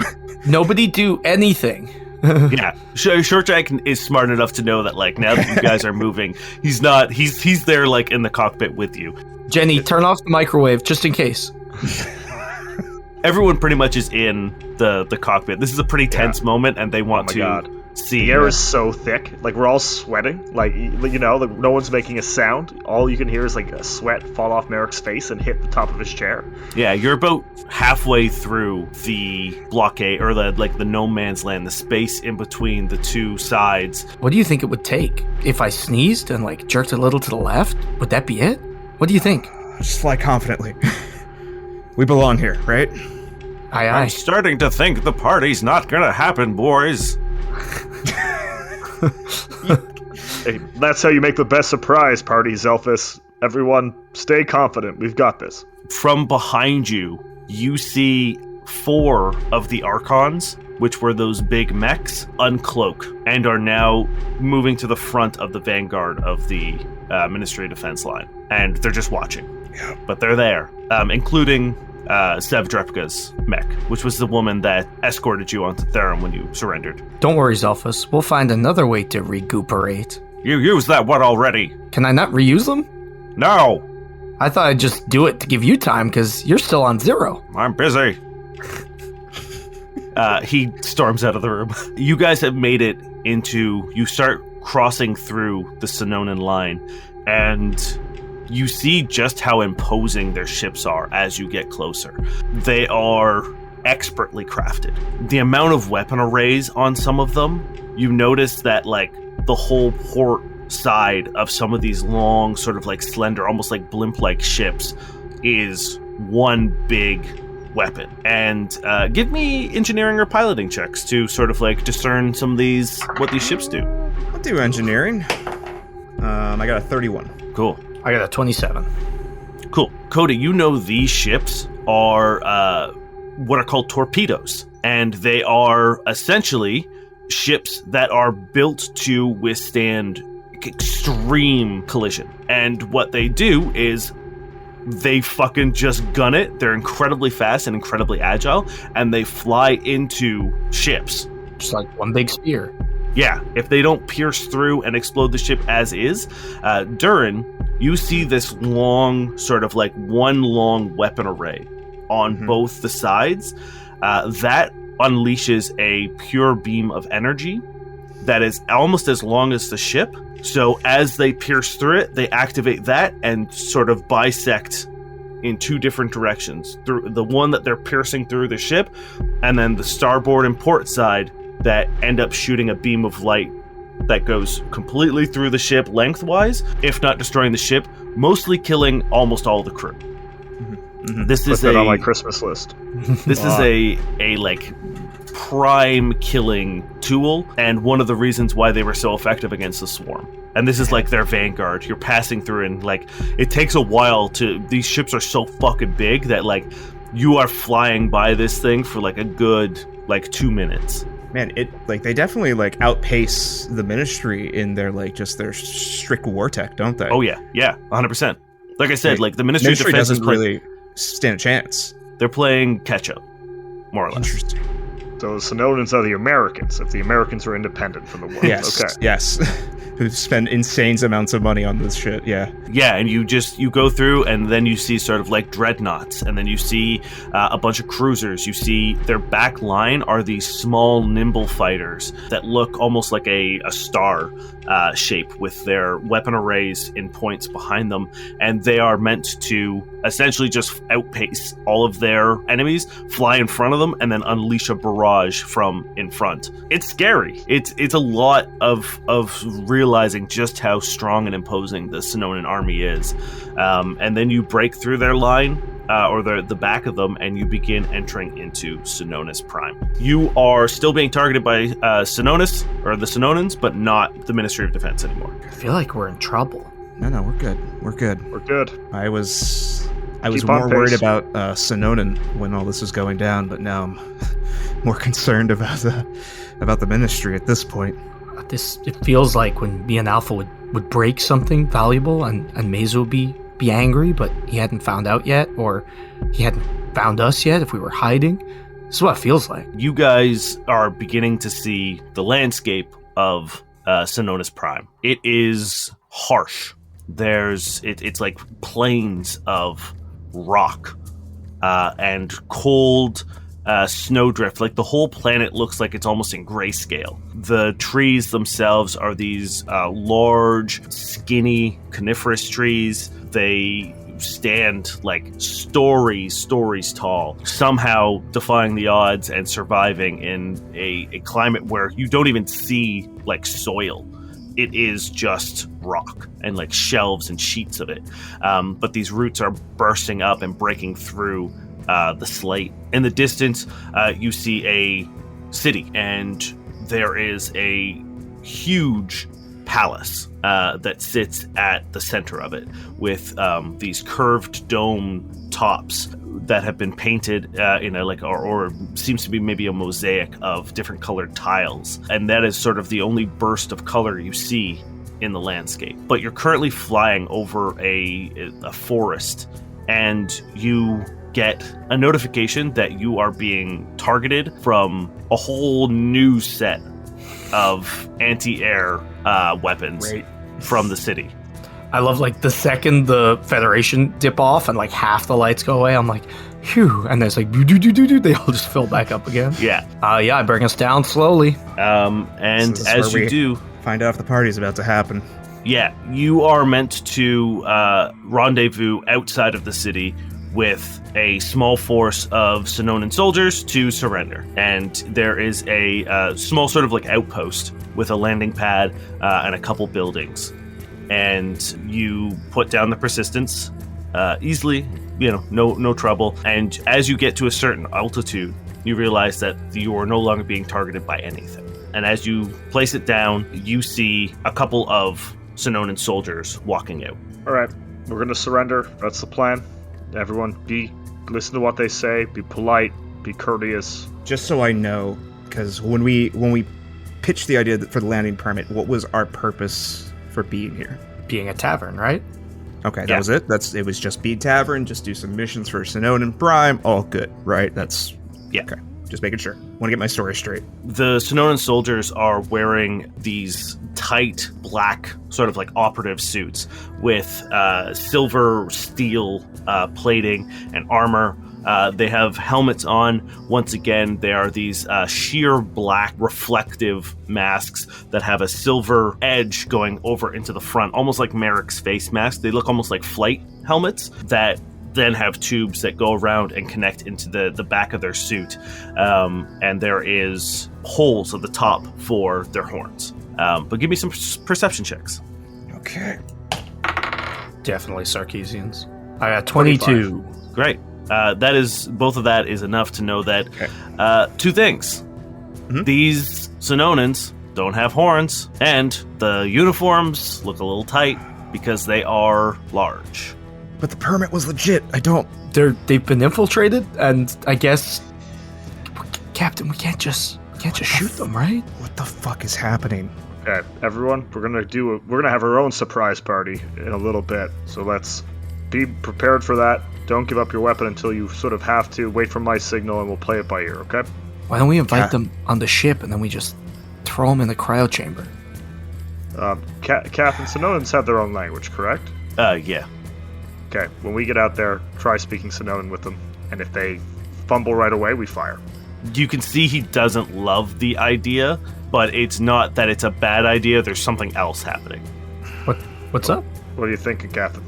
Nobody do anything. Yeah, Short Jack is smart enough to know that now that you guys are moving, he's there in the cockpit with you. Jenny, turn off the microwave just in case. Everyone pretty much is in the cockpit. This is a pretty tense moment, and they want to see. The air is so thick. We're all sweating. No one's making a sound. All you can hear is a sweat fall off Merrick's face and hit the top of his chair. Yeah, you're about halfway through the blockade, or the no man's land, the space in between the two sides. What do you think it would take if I sneezed and jerked a little to the left? Would that be it? What do you think? Just fly confidently. We belong here, right? Aye. I'm starting to think the party's not gonna happen, boys. Hey, that's how you make the best surprise party, Zelphus. Everyone, stay confident. We've got this. From behind you, you see 4 of the Archons, which were those big mechs, uncloak and are now moving to the front of the vanguard of the Ministry of Defense line. And they're just watching. Yeah. But they're there, including Sev Drepka's mech, which was the woman that escorted you onto Therum when you surrendered. Don't worry, Zelphus. We'll find another way to recuperate. You used that one already. Can I not reuse them? No. I thought I'd just do it to give you time, because you're still on 0. I'm busy. He storms out of the room. You guys have made it you start crossing through the Synonym line, and you see just how imposing their ships are as you get closer. They are expertly crafted. The amount of weapon arrays on some of them, you notice that the whole port side of some of these long, sort of slender, almost blimp-like ships is one big weapon. And give me engineering or piloting checks to sort of discern what these ships do. I'll do engineering. I got a 31. Cool. I got a 27. Cool. Cody, you know these ships are what are called torpedoes, and they are essentially ships that are built to withstand extreme collision. And what they do is they fucking just gun it. They're incredibly fast and incredibly agile, and they fly into ships. Just one big spear. Yeah, if they don't pierce through and explode the ship as is, Durin, you see this long, sort of one long weapon array on both the sides. That unleashes a pure beam of energy that is almost as long as the ship. So as they pierce through it, they activate that and sort of bisect in 2 different directions. Through the one that they're piercing through the ship, and then the starboard and port side that end up shooting a beam of light that goes completely through the ship lengthwise, if not destroying the ship, mostly killing almost all the crew. Mm-hmm. This Put is that on my Christmas list. This is a prime killing tool, and one of the reasons why they were so effective against the swarm. And this is like their vanguard. You're passing through, and like it takes a while to. These ships are so fucking big that like you are flying by this thing for like a good like 2 minutes. Man, it like they definitely like outpace the Ministry in their like just their strict war tech, don't they? Oh yeah, 100%. Like I said, like the Ministry of Defense doesn't really stand a chance. They're playing catch up, more or less. Interesting. So the Synonans are the Americans, if the Americans are independent from the world. Yes, okay. Yes. Who spend insane amounts of money on this shit, yeah. Yeah, and you go through, and then you see sort of like dreadnoughts, and then you see a bunch of cruisers. You see their back line are these small, nimble fighters that look almost like a star shape with their weapon arrays in points behind them, and they are meant to essentially just outpace all of their enemies, fly in front of them, and then unleash a barrage from in front. It's scary. It's a lot of realizing just how strong and imposing the Synonan army is. And then you break through their line, or the back of them, and you begin entering into Synonus Prime. You are still being targeted by Synonus, or the Synonans, but not the Ministry of Defense anymore. I feel like we're in trouble. No, we're good. We're good. We're good. I was Keep more on worried pace. about Synonan when all this was going down, but now I'm more concerned about the Ministry at this point. It feels like when me and Alpha would break something valuable, and Mesa would be angry, but he hadn't found out yet, or he hadn't found us yet if we were hiding. This is what it feels like. You guys are beginning to see the landscape of Synonus Prime. It is harsh. It's like plains of rock and cold snowdrift. Like the whole planet looks like it's almost in grayscale. The trees themselves are these large, skinny, coniferous trees. They stand like stories tall, somehow defying the odds and surviving in a climate where you don't even see like soil. It is just rock and like shelves and sheets of it. But these roots are bursting up and breaking through the slate. In the distance, you see a city, and there is a huge palace that sits at the center of it, with these curved dome tops that have been painted in a like or seems to be maybe a mosaic of different colored tiles, and that is sort of the only burst of color you see in the landscape. But you're currently flying over a forest, and you get a notification that you are being targeted from a whole new set of anti-air weapons from the city. I love like the second the Federation dip off and like half the lights go away, I'm like, phew, and there's like do they all just fill back up again. Yeah. I bring us down slowly. And So as you do, find out if the party's about to happen. yeah, you are meant to rendezvous outside of the city with a small force of Synonan soldiers to surrender. And there is a small sort of like outpost with a landing pad and a couple buildings. And you put down the persistence easily, no trouble. And as you get to a certain altitude, you realize that you are no longer being targeted by anything. And as you place it down, you see a couple of Synonan soldiers walking out. All right, we're going to surrender. That's the plan. Everyone, listen to what they say. Be polite. Be courteous. Just so I know, because when we pitched the idea for the landing permit, what was our purpose for being here? Being a tavern, right? Okay, that was it. It was just be tavern, just do some missions for Synonus Prime. All good, right? Yeah. Okay. Just making sure. Want to get my story straight. The Synonan soldiers are wearing these tight black sort of like operative suits with silver steel plating and armor. They have helmets on. Once again, they are these sheer black reflective masks that have a silver edge going over into the front, almost like Merrick's face mask. They look almost like flight helmets that then have tubes that go around and connect into the back of their suit. And there is holes at the top for their horns. But give me some perception checks. Okay. Definitely Sarkeesians. I got 22. Great. Both of that is enough to know that two things. These Synonans don't have horns, and the uniforms look a little tight because they are large. But the permit was legit. They've been infiltrated, and I guess, Captain, we can't just shoot them, right? What the fuck is happening? Okay, everyone, we're gonna have our own surprise party in a little bit. So let's be prepared for that. Don't give up your weapon until you sort of have to. Wait for my signal, and we'll play it by ear. Okay? Why don't we invite them on the ship, and then we just throw them in the cryo chamber? Kath and Synonans have their own language, correct? Yeah. Okay, when we get out there, try speaking Synonan with them, and if they fumble right away, we fire. You can see he doesn't love the idea, but it's not that it's a bad idea. There's something else happening. What's up? What do you think, Captain?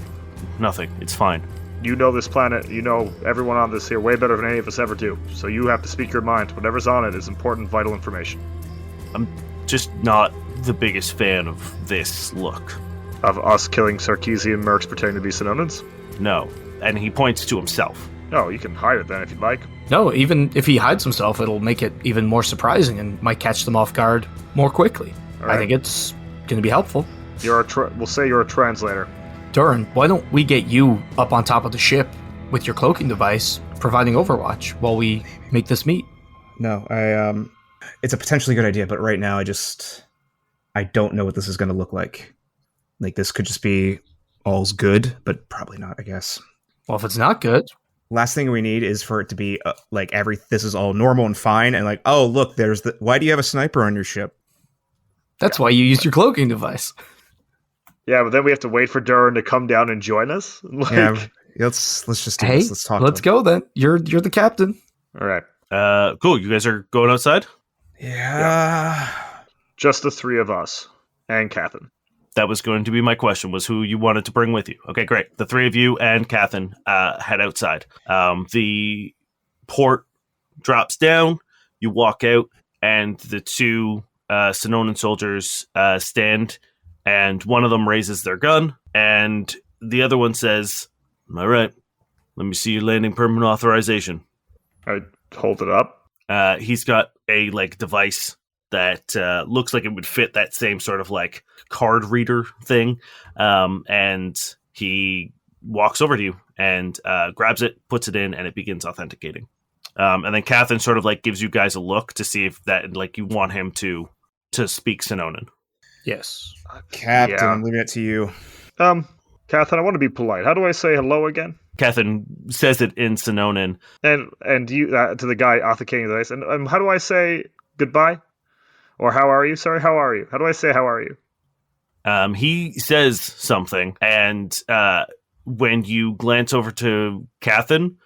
Nothing. It's fine. You know this planet, you know everyone on this here way better than any of us ever do, so you have to speak your mind. Whatever's on it is important, vital information. I'm just not the biggest fan of this look. Of us killing Sarkeesian mercs pretending to be Synonans? No. And he points to himself. Oh, you can hide it then if you'd like. No, even if he hides himself, it'll make it even more surprising and might catch them off guard more quickly. Right. I think it's going to be helpful. We'll say you're a translator. Durin, why don't we get you up on top of the ship with your cloaking device, providing overwatch while we make this meet? No, it's a potentially good idea, but right now I don't know what this is going to look like. Like, this could just be all's good, but probably not, I guess. Well, if it's not good... Last thing we need is for it to be this is all normal and fine, and oh, look, why do you have a sniper on your ship? That's why you use your cloaking device. Yeah, but then we have to wait for Durin to come down and join us. Yeah, let's just do this. Let's talk. Let's go then. You're the captain. All right. Cool. You guys are going outside? Yeah. Just the three of us and Catherine. That was going to be my question, was who you wanted to bring with you. Okay, great. The three of you and Catherine head outside. The port drops down. You walk out, and the two Synonan soldiers stand, and one of them raises their gun, and the other one says, all right, let me see your landing permit authorization. I hold it up. He's got a device that looks like it would fit that same sort of card reader thing, and he walks over to you and grabs it, puts it in, and it begins authenticating. And then Catherine sort of gives you guys a look to see if that you want him to speak Synonan. Yes, Captain, yeah. I'm leaving it to you. Catherine, I want to be polite. How do I say hello again? Catherine says it in Synonan, and you to the guy authenticating the dice. And how do I say goodbye? Or how are you? Sorry, how are you? How do I say how are you? He says something, and when you glance over to Catherine,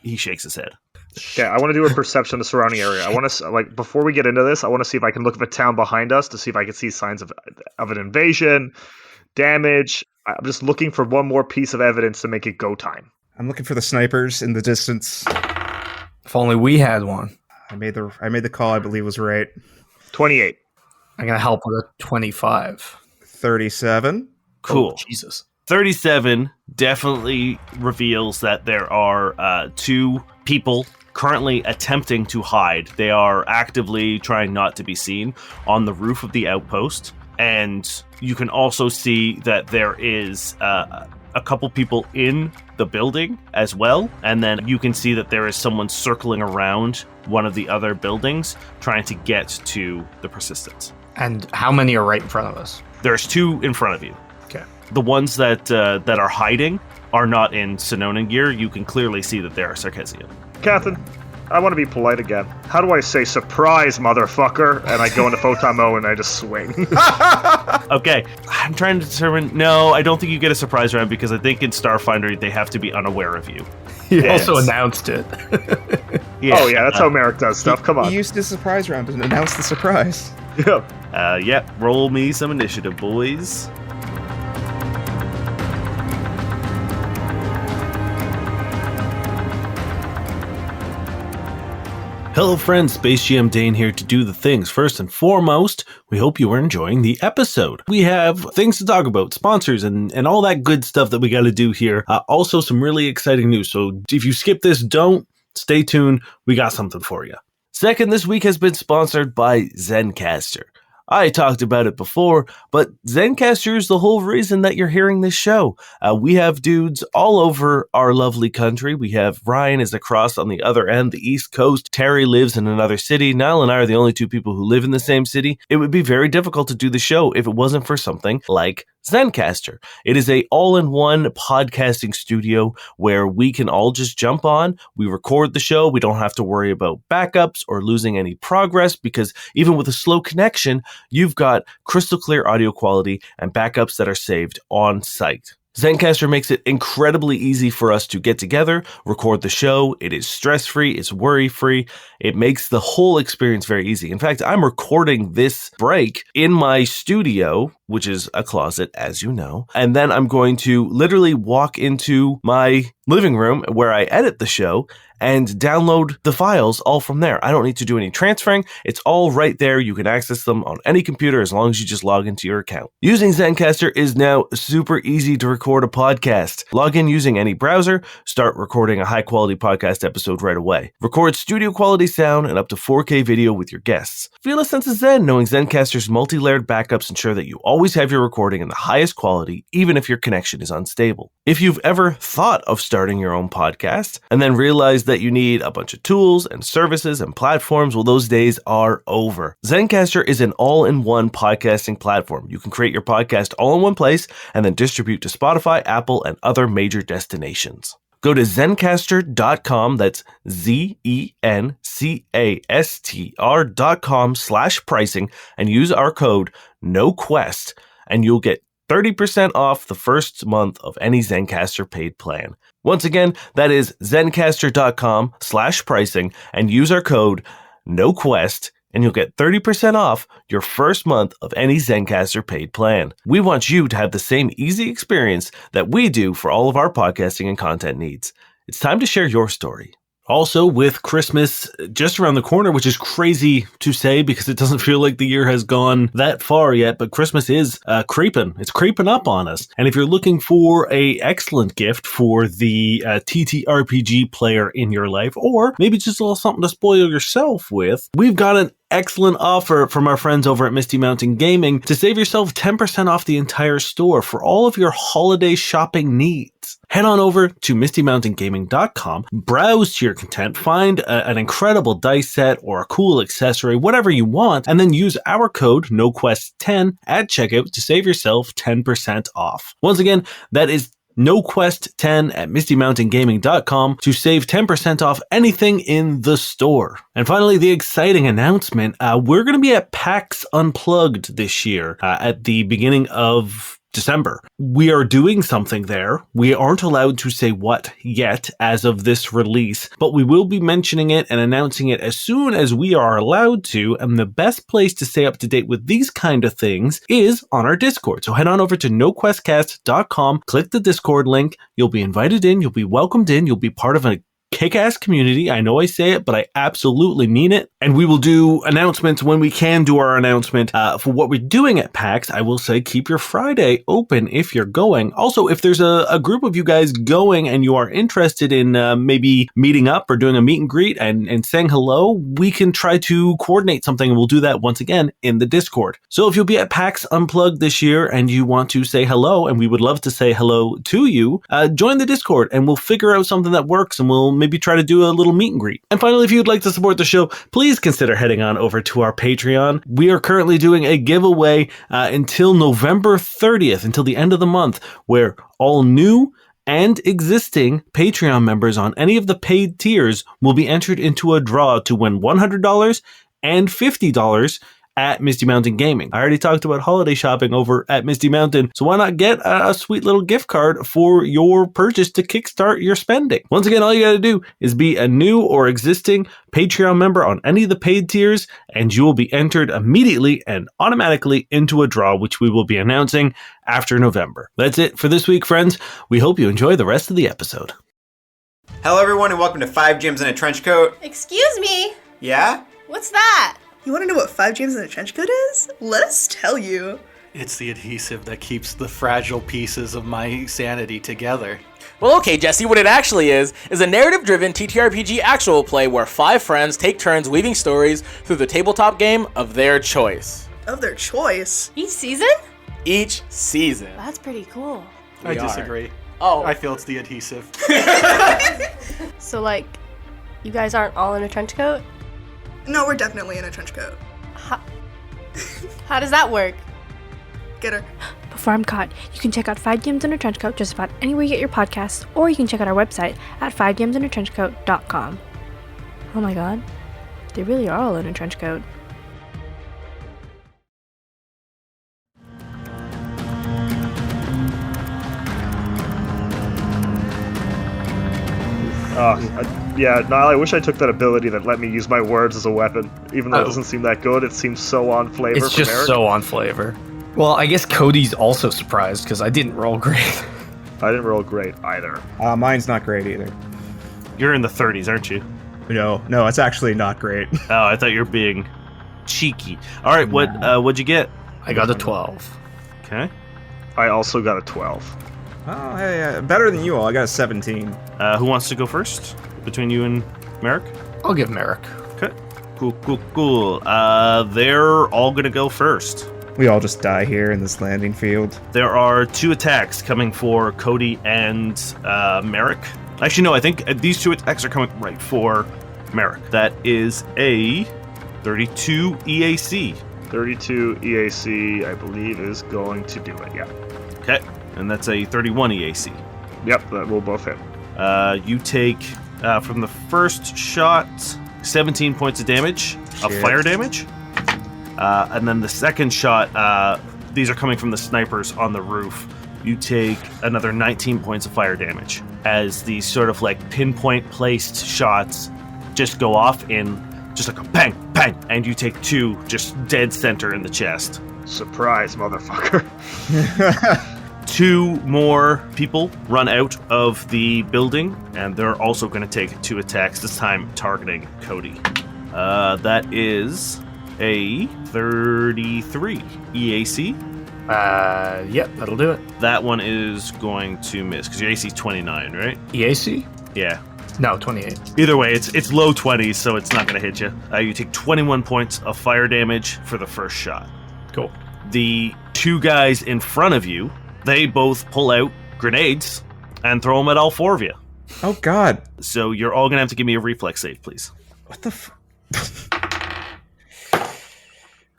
he shakes his head. Okay, I want to do a perception of the surrounding area. I want to, before we get into this, I want to see if I can look at the town behind us to see if I can see signs of an invasion, damage. I'm just looking for one more piece of evidence to make it go time. I'm looking for the snipers in the distance. If only we had one. I made the call. I believe was right. 28. I'm gonna help with a 25. 37. Cool. Oh, Jesus. 37 definitely reveals that there are two people currently attempting to hide. They are actively trying not to be seen on the roof of the outpost. And you can also see that there is a couple people in the building as well. And then you can see that there is someone circling around one of the other buildings trying to get to the Persistence. And how many are right in front of us? There's two in front of you. Okay. The ones that are hiding are not in Synonan gear. You can clearly see that they are Sarkeesian. Catherine, I want to be polite again. How do I say surprise, motherfucker? And I go into photon mode and I just swing. Okay, I'm trying to determine... No, I don't think you get a surprise round because I think in Starfinder they have to be unaware of you. You also announced it. Yeah. Oh yeah, that's how Merrick does stuff. Come on. He used his surprise round and announced the surprise. Yeah. Roll me some initiative, boys. Hello friends, Space GM Dane here to do the things. First and foremost, we hope you are enjoying the episode. We have things to talk about, sponsors, and all that good stuff that we got to do here. Also, some really exciting news. So if you skip this, don't. Stay tuned. We got something for you. Second, this week has been sponsored by Zencastr. I talked about it before, but Zencastr is the whole reason that you're hearing this show. We have dudes all over our lovely country. We have Ryan is across on the other end, the East Coast. Terry lives in another city. Niall and I are the only two people who live in the same city. It would be very difficult to do the show if it wasn't for something like Zencastr. It is a all-in-one podcasting studio where we can all just jump on. We record the show. We don't have to worry about backups or losing any progress because even with a slow connection, you've got crystal clear audio quality and backups that are saved on site. Zencastr makes it incredibly easy for us to get together, record the show. It is stress-free, it's worry-free. It makes the whole experience very easy. In fact, I'm recording this break in my studio, which is a closet, as you know. And then I'm going to literally walk into my living room where I edit the show and download the files all from there. I don't need to do any transferring. It's all right there. You can access them on any computer as long as you just log into your account. Using Zencastr is now super easy to record a podcast. Log in using any browser, start recording a high-quality podcast episode right away. Record studio-quality sound and up to 4K video with your guests. Feel a sense of zen knowing Zencastr's multi-layered backups ensure that you always have your recording in the highest quality, even if your connection is unstable. If you've ever thought of starting your own podcast and then realized that you need a bunch of tools and services and platforms, well, those days are over. Zencastr is an all-in-one podcasting platform. You can create your podcast all in one place and then distribute to Spotify, Apple, and other major destinations. Go to zencastr.com, that's zencastr.com/pricing, and use our code NOQUEST, and you'll get 30% off the first month of any Zencastr paid plan. Once again, that is zencastr.com/pricing, and use our code NOQUEST, and you'll get 30% off your first month of any Zencastr paid plan. We want you to have the same easy experience that we do for all of our podcasting and content needs. It's time to share your story. Also, with Christmas just around the corner, which is crazy to say because it doesn't feel like the year has gone that far yet, but Christmas is creeping. It's creeping up on us. And if you're looking for a excellent gift for the TTRPG player in your life, or maybe just a little something to spoil yourself with, we've got an excellent offer from our friends over at Misty Mountain Gaming to save yourself 10% off the entire store for all of your holiday shopping needs. Head on over to mistymountaingaming.com, browse to your content, find an incredible dice set or a cool accessory, whatever you want, and then use our code NOQUEST10 at checkout to save yourself 10% off. Once again, that is NOQUEST10 at mistymountaingaming.com to save 10% off anything in the store. And finally, the exciting announcement, we're going to be at PAX Unplugged this year at the beginning of December. We are doing something there. We aren't allowed to say what yet as of this release, but we will be mentioning it and announcing it as soon as we are allowed to, and the best place to stay up to date with these kind of things is on our Discord. So head on over to noquestcast.com, click the Discord link, you'll be invited in, you'll be welcomed in, you'll be part of a kick-ass community. I know I say it, but I absolutely mean it. And we will do announcements when we can do our announcement for what we're doing at PAX. I will say keep your Friday open if you're going. Also, if there's a group of you guys going and you are interested in maybe meeting up or doing a meet and greet and saying hello, we can try to coordinate something, and we'll do that once again in the Discord. So if you'll be at PAX Unplugged this year and you want to say hello, and we would love to say hello to you, join the Discord and we'll figure out something that works, and we'll maybe try to do a little meet and greet. And finally, if you'd like to support the show, please consider heading on over to our Patreon. We are currently doing a giveaway until November 30th, until the end of the month, where all new and existing Patreon members on any of the paid tiers will be entered into a draw to win $100 and $50 at Misty Mountain Gaming. I already talked about holiday shopping over at Misty Mountain, so why not get a sweet little gift card for your purchase to kickstart your spending? Once again, all you gotta do is be a new or existing Patreon member on any of the paid tiers, and you will be entered immediately and automatically into a draw, which we will be announcing after November. That's it for this week, friends. We hope you enjoy the rest of the episode. Hello everyone and welcome to 5 Gyms in a Trench Coat. Excuse me? Yeah? What's that? You want to know what 5 Gyms in a Trench Coat is? Let us tell you. It's the adhesive that keeps the fragile pieces of my sanity together. Well, okay, Jesse, what it actually is a narrative-driven TTRPG actual play where 5 friends take turns weaving stories through the tabletop game of their choice. Of their choice. Each season? Each season. That's pretty cool. I disagree. Oh. I feel it's the adhesive. So, like, you guys aren't all in a trench coat? No, we're definitely in a trench coat. How does that work? Get her. Before I'm caught, you can check out 5 Games in a Trench Coat just about anywhere you get your podcasts, or you can check out our website at 5gamesintrenchcoat.com. Oh my god, they really are all in a trench coat. Niall, I wish I took that ability that let me use my words as a weapon. Even though it doesn't seem that good, it seems so on flavor. It's just Eric. so on flavor. Well, I guess Cody's also surprised because I didn't roll great. I didn't roll great either. Mine's not great either. You're in the 30s, aren't you? No, it's actually not great. Oh, I thought you were being cheeky. All right, what'd you get? I got a 12. Okay. I also got a 12. Oh, hey, better than you all. I got a 17. Who wants to go first between you and Merrick? I'll give Merrick. Okay. Cool. They're all gonna go first. We all just die here in this landing field. There are 2 attacks coming for Cody and Merrick. Actually, no, I think these 2 attacks are coming right for Merrick. That is a 32 EAC. 32 EAC, I believe, is going to do it, yeah. Okay, and that's a 31 EAC. Yep, that will both hit. You take, from the first shot, 17 points of damage, of fire damage. And then the second shot, these are coming from the snipers on the roof. You take another 19 points of fire damage as these sort of like pinpoint placed shots just go off in just like a bang, bang, and you take 2 just dead center in the chest. Surprise, motherfucker. 2 more people run out of the building, and they're also going to take 2 attacks, this time targeting Cody. That is a 33 EAC. Yep, that'll do it. That one is going to miss, because your AC is 29, right? EAC? Yeah. No, 28. Either way, it's low 20s, so it's not going to hit you. You take 21 points of fire damage for the first shot. Cool. The 2 guys in front of you, they both pull out grenades and throw them at all 4 of you. Oh, God. So you're all going to have to give me a reflex save, please. What the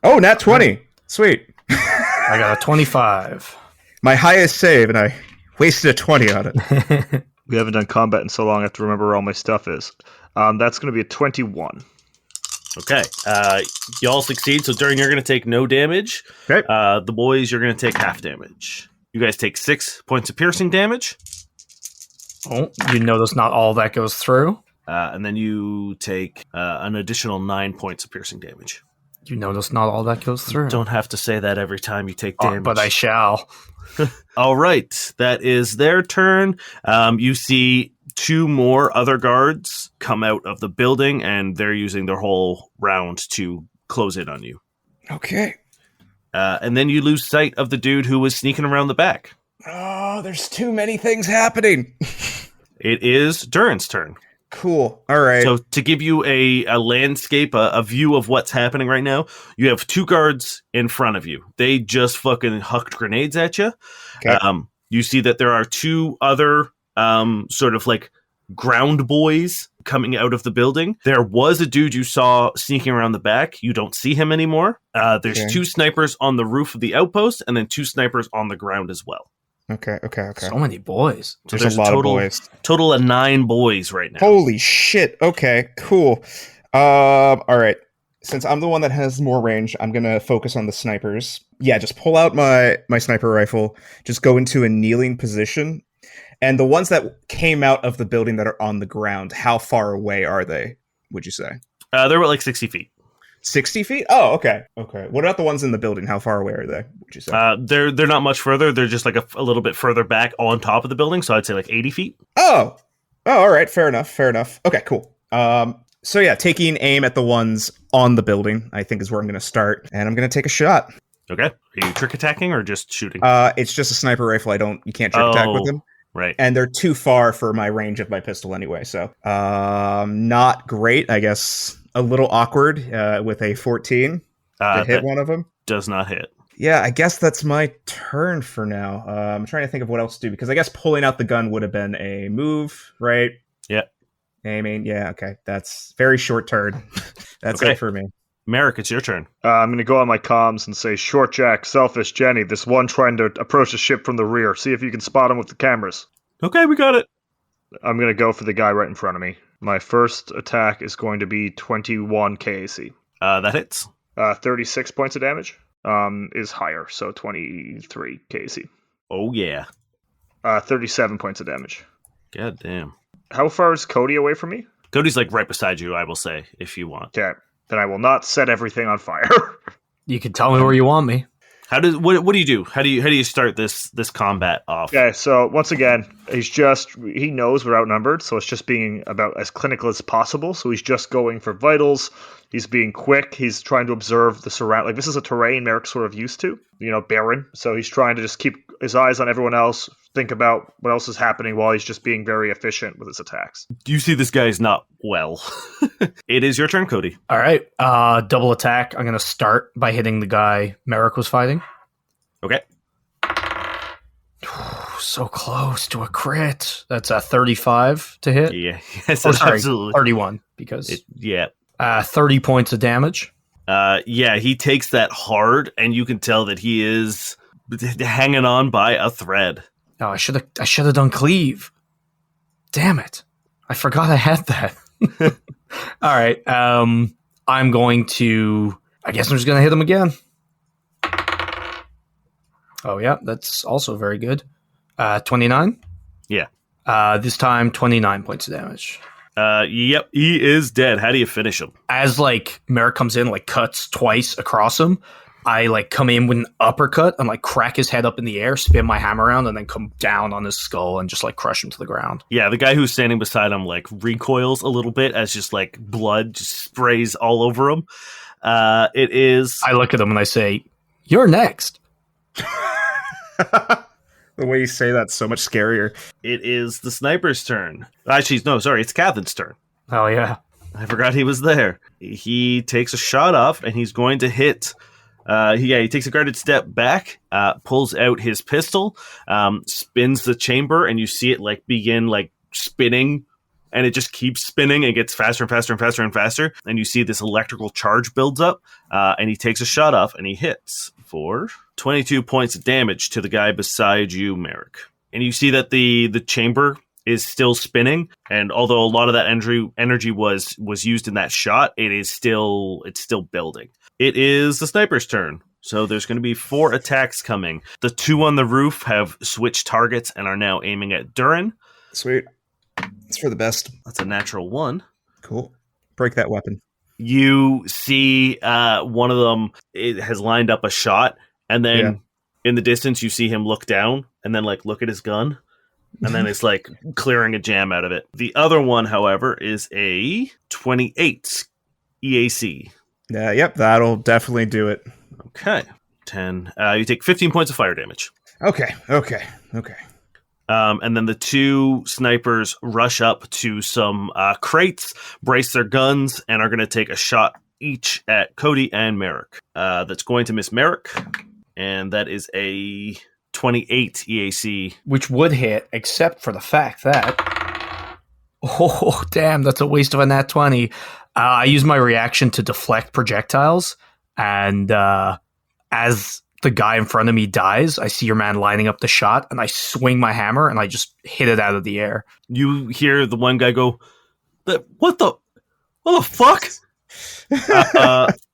Oh, nat 20. Sweet. I got a 25. My highest save, and I wasted a 20 on it. We haven't done combat in so long, I have to remember where all my stuff is. That's going to be a 21. Okay. Y'all succeed, so Durin, you're going to take no damage. Okay. The boys, you're going to take half damage. You guys take 6 points of piercing damage. Oh, you notice not all that goes through. And then you take an additional 9 points of piercing damage. You notice not all that goes through. Don't have to say that every time you take damage. But I shall. All right. That is their turn. You see 2 more other guards come out of the building, and they're using their whole round to close in on you. Okay. And then you lose sight of the dude who was sneaking around the back. Oh, there's too many things happening. It is Durin's turn. Cool. All right. So to give you a landscape, a view of what's happening right now, you have 2 guards in front of you. They just fucking hucked grenades at you. Okay. You see that there are 2 other sort of like ground boys coming out of the building. There was a dude you saw sneaking around the back. You don't see him anymore. There's 2 snipers on the roof of the outpost, and then 2 snipers on the ground as well. Okay. So many boys. So There's a lot of boys. Total of 9 boys right now. Holy shit. Okay, cool. All right. Since I'm the one that has more range, I'm going to focus on the snipers. Yeah, just pull out my sniper rifle. Just go into a kneeling position. And the ones that came out of the building that are on the ground, how far away are they, would you say? They're at like 60 feet. 60 feet? Oh, okay. Okay. What about the ones in the building? How far away are they, would you say? They're not much further. They're just like a little bit further back on top of the building. So I'd say like 80 feet. Oh, all right. Fair enough. Okay, cool. So yeah, taking aim at the ones on the building, I think is where I'm going to start. And I'm going to take a shot. Okay. Are you trick attacking or just shooting? It's just a sniper rifle. You can't trick attack with them. Right. And they're too far for my range of my pistol anyway, so not great. I guess a little awkward with a 14 to hit That one of them. does not hit. Yeah, I guess that's my turn for now. I'm trying to think of what else to do, because I guess pulling out the gun would have been a move, right? Yeah. Aiming, yeah, okay. That's very short turn. That's Okay. it for me. Merrick, it's your turn. I'm going to go on my comms and say, Short Jack, Selfish, Jenny, this one trying to approach the ship from the rear. See if you can spot him with the cameras. Okay, we got it. I'm going to go for the guy right in front of me. My first attack is going to be 21 KAC. That hits. 36 points of damage is higher, so 23 KAC. Oh, yeah. 37 points of damage. God damn. How far is Cody away from me? Cody's like right beside you, I will say, if you want. Okay, then I will not set everything on fire. You can tell me where you want me. What do you do? How do you start this combat off? Okay, so once again, he knows we're outnumbered, so it's just being about as clinical as possible. So he's just going for vitals. He's being quick. He's trying to observe the surround. Like, this is a terrain Merrick's sort of used to, barren. So he's trying to just keep his eyes on everyone else, think about what else is happening while he's just being very efficient with his attacks. You see this guy's not well. It is your turn, Cody. All right. Double attack. I'm going to start by hitting the guy Merrick was fighting. Okay. So close to a crit. That's a 35 to hit. Yeah. Yes, sorry, absolutely. 31 because yeah. 30 points of damage. Yeah, he takes that hard, and you can tell that he is hanging on by a thread. Oh, I should have done cleave. Damn it. I forgot I had that. All right. I'm going to, I guess I'm just going to hit him again. Oh, yeah, that's also very good. 29? Yeah. This time, 29 points of damage. Yep, he is dead. How do you finish him? As, Merrick comes in, cuts twice across him, I, come in with an uppercut and, crack his head up in the air, spin my hammer around, and then come down on his skull and just, crush him to the ground. Yeah, the guy who's standing beside him, recoils a little bit as just, blood just sprays all over him. It is... I look at him and I say, "You're next." The way you say that's so much scarier. It is the sniper's turn. Actually, no, sorry, it's Catherine's turn. Oh, yeah. I forgot he was there. He takes a shot off, and he's going to hit... he takes a guarded step back, pulls out his pistol, spins the chamber, and you see it begin spinning, and it just keeps spinning and gets faster and faster and faster and faster. And you see this electrical charge builds up, and he takes a shot off, and he hits for 22 points of damage to the guy beside you, Merrick. And you see that the chamber is still spinning, and although a lot of that energy was used in that shot, it's still building. It is the sniper's turn. So there's going to be 4 attacks coming. The 2 on the roof have switched targets and are now aiming at Durin. Sweet. It's for the best. That's a natural 1. Cool. Break that weapon. You see one of them, it has lined up a shot, and then in the distance you see him look down and then look at his gun, and then it's clearing a jam out of it. The other one, however, is a 28 EAC. Yep, that'll definitely do it. Okay. 10. You take 15 points of fire damage. Okay. And then the 2 snipers rush up to some crates, brace their guns, and are going to take a shot each at Cody and Merrick. That's going to miss Merrick, and that is a 28 EAC. Which would hit, except for the fact that... Oh, damn, that's a waste of a nat 20. I use my reaction to deflect projectiles, and as the guy in front of me dies, I see your man lining up the shot, and I swing my hammer, and I just hit it out of the air. You hear the one guy go, what the fuck?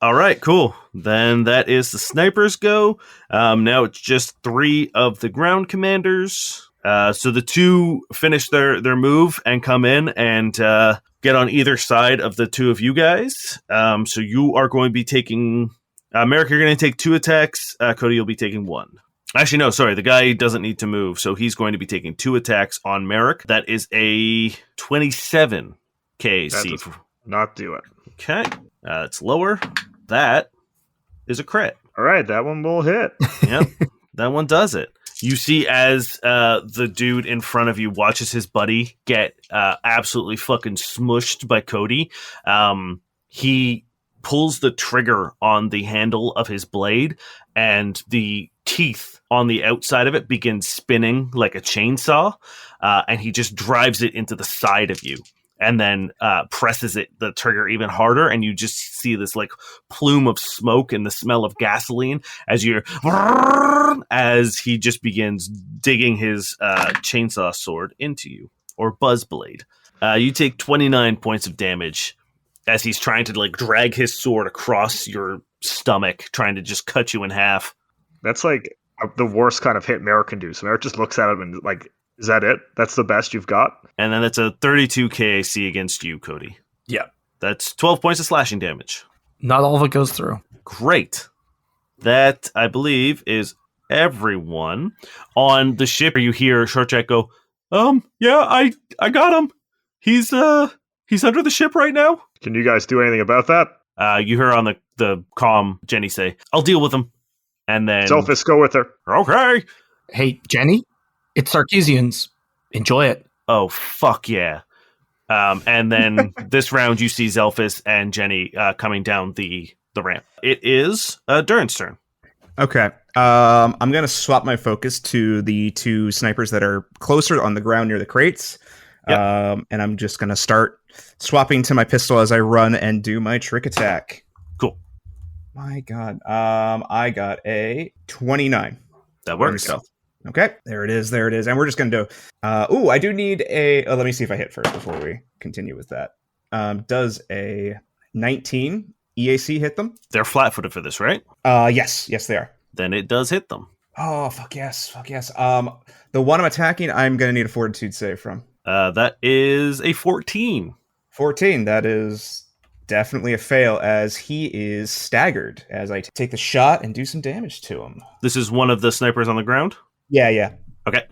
All right, cool. Then that is the snipers go. Now it's just 3 of the ground commanders. So the 2 finish their move and come in and get on either side of the 2 of you guys. So you are going to be taking... Merrick, you're going to take 2 attacks. Cody, you'll be taking 1. Actually, no, sorry. The guy doesn't need to move, so he's going to be taking 2 attacks on Merrick. That is a 27 KC. That does not do it. Okay. It's lower. That is a crit. All right, that one will hit. Yep, that one does it. You see as the dude in front of you watches his buddy get absolutely fucking smushed by Cody. He pulls the trigger on the handle of his blade, and the teeth on the outside of it begin spinning like a chainsaw, and he just drives it into the side of you. And then presses the trigger even harder, and you just see this like plume of smoke and the smell of gasoline as he just begins digging his chainsaw sword into you, or buzz blade. You take 29 points of damage as he's trying to like drag his sword across your stomach, trying to just cut you in half. That's like the worst kind of hit Merrick can do. So Merrick just looks at him and like, is that it? That's the best you've got? And then it's a 32 KAC against you, Cody. Yeah. That's 12 points of slashing damage. Not all of it goes through. Great. That, I believe, is everyone. On the ship, you hear Shortjack go, yeah, I got him. He's under the ship right now. Can you guys do anything about that? You hear on the comm Jenny say, I'll deal with him. And then... Selphis, go with her. Okay. Hey, Jenny, it's Sarkeesians. Enjoy it. Oh, fuck yeah. And then this round, you see Zelphis and Jenny coming down the ramp. It is Durin's turn. Okay. I'm going to swap my focus to the two snipers that are closer on the ground near the crates. Yep. And I'm just going to start swapping to my pistol as I run and do my trick attack. Cool. My God. I got a 29. That works. Okay, there it is. And we're just going to do... I do need a... let me see if I hit first before we continue with that. Does a 19 EAC hit them? They're flat-footed for this, right? Yes, they are. Then it does hit them. Oh, fuck yes. The one I'm attacking, I'm going to need a fortitude save from. That is a 14. 14, that is definitely a fail, as he is staggered as I take the shot and do some damage to him. This is one of the snipers on the ground? Yeah. Okay.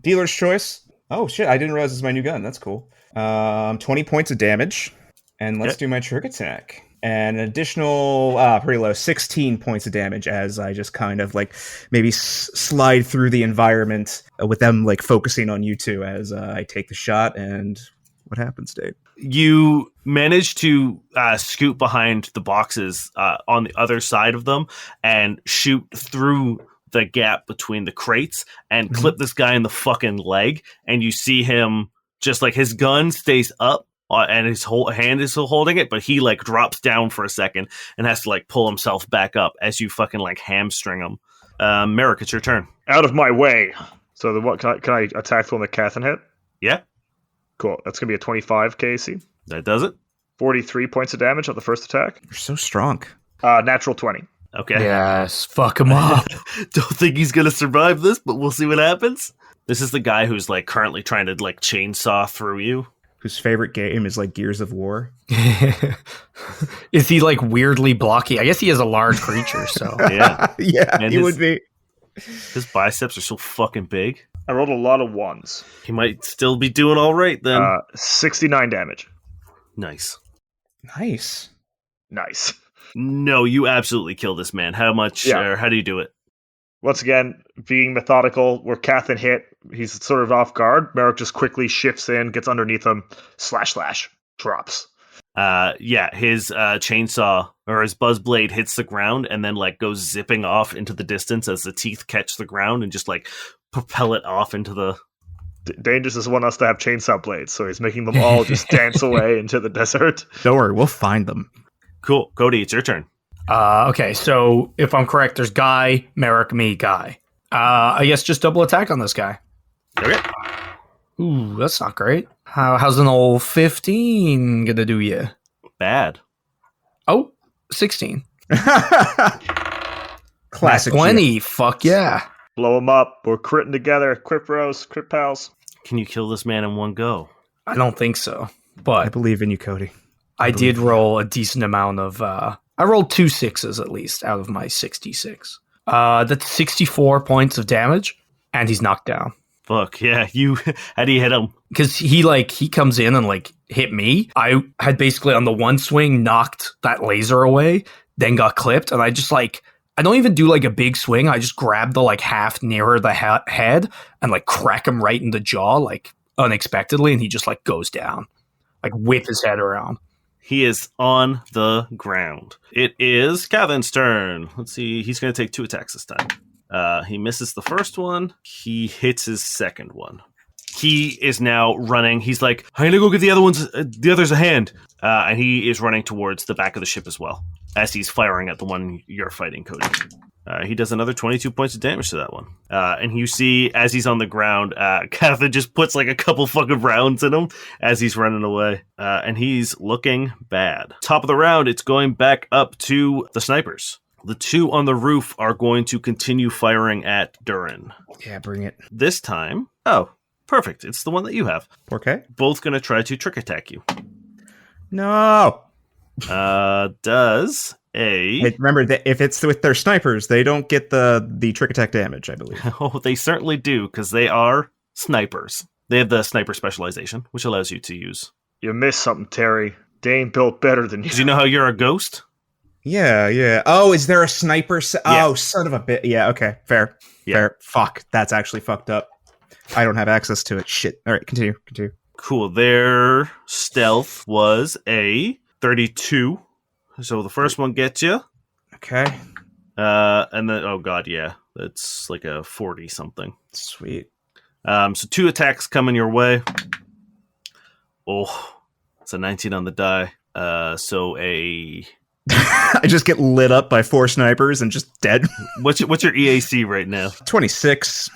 Dealer's choice. Oh, shit, I didn't realize this is my new gun. That's cool. 20 points of damage. And let's do my trick attack. And an additional, pretty low, 16 points of damage as I just kind of like maybe slide through the environment with them like focusing on you two as I take the shot. And what happens, Dave? You manage to scoot behind the boxes on the other side of them and shoot through the gap between the crates and clip this guy in the fucking leg. And you see him just like his gun stays up. And his whole hand is still holding it, but he like drops down for a second and has to like pull himself back up as you fucking like hamstring him. Merrick, it's your turn. Out of my way. So what can I attack the one that Catherine hit? Yeah. Cool. That's gonna be a 25 KC. That does it. 43 points of damage on the first attack. You're so strong. Natural 20. Okay. Yes, fuck him up. Don't think he's gonna survive this, but we'll see what happens. This is the guy who's like currently trying to like chainsaw through you. Whose favorite game is like Gears of War. Is he like weirdly blocky? I guess he is a large creature, so. Yeah. Yeah, and he would be. His biceps are so fucking big. I rolled a lot of ones. He might still be doing all right then. 69 damage. Nice. Nice. No, you absolutely kill this man. How much, or how do you do it? Once again, being methodical, where Catherine hit, he's sort of off guard. Merrick just quickly shifts in, gets underneath him, slash, drops. His chainsaw or his buzz blade hits the ground and then like goes zipping off into the distance as the teeth catch the ground and just like propel it off into the... Dangerous doesn't want us to have chainsaw blades, so he's making them all just dance away into the desert. Don't worry, we'll find them. Cool. Cody, it's your turn. Okay, so if I'm correct, there's Guy, Merrick, me, Guy. I guess just double attack on this guy. Okay. Ooh, that's not great. How's an old 15 gonna do you? Bad. Oh, 16. Classic 20, fuck yeah. Blow him up. We're critting together. Crit bros, crit pals. Can you kill this man in one go? I don't think so, I but believe in you, Cody. I did roll a decent amount of... I rolled 2 6s at least out of my 66. That's 64 points of damage, and he's knocked down. Fuck, yeah. How do you hit him? Because he comes in and like hit me. I had basically on the one swing knocked that laser away, then got clipped, and I just like I don't even do like a big swing. I just grab the like half nearer the head and like crack him right in the jaw, like unexpectedly, and he just like goes down, like whip his head around. He is on the ground. It is Cathin's turn. Let's see. He's going to take 2 attacks this time. He misses the first one. He hits his second one. He is now running. He's like, I'm going to go give the others a hand. And he is running towards the back of the ship as well, as he's firing at the one you're fighting, Cody. He does another 22 points of damage to that one. And you see, as he's on the ground, Cathin just puts like a couple fucking rounds in him as he's running away. And he's looking bad. Top of the round, it's going back up to the snipers. The 2 on the roof are going to continue firing at Durin. Yeah, bring it. This time, oh, perfect. It's the one that you have. Okay. Both going to try to trick attack you. No. Does a... Hey, remember that if it's with their snipers, they don't get the trick attack damage, I believe. Oh, they certainly do, because they are snipers. They have the sniper specialization, which allows you to use. You missed something, Terry. Dane built better than you. Do you know how you're a ghost? Yeah. Oh, is there a sniper? Yeah. Oh, son of a bit. Yeah, okay. Fair. Yeah. Fair. Fuck. That's actually fucked up. I don't have access to it. Shit. All right, continue. Cool. Their stealth was a 32. So the first one gets you. Okay. And then, oh god, yeah. That's like a 40 something. Sweet. So 2 attacks coming your way. Oh, it's a 19 on the die. So a... I just get lit up by 4 snipers and just dead. What's your EAC right now? 26.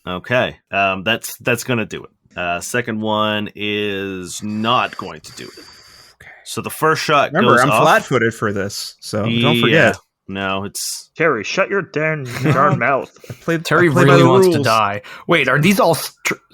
Okay. That's gonna do it. Second one is not going to do it. Okay. So the first shot Remember, goes I'm off. flat-footed for this, so don't forget. No, it's... Terry, shut your darn mouth. Terry really wants to die. Wait, are these all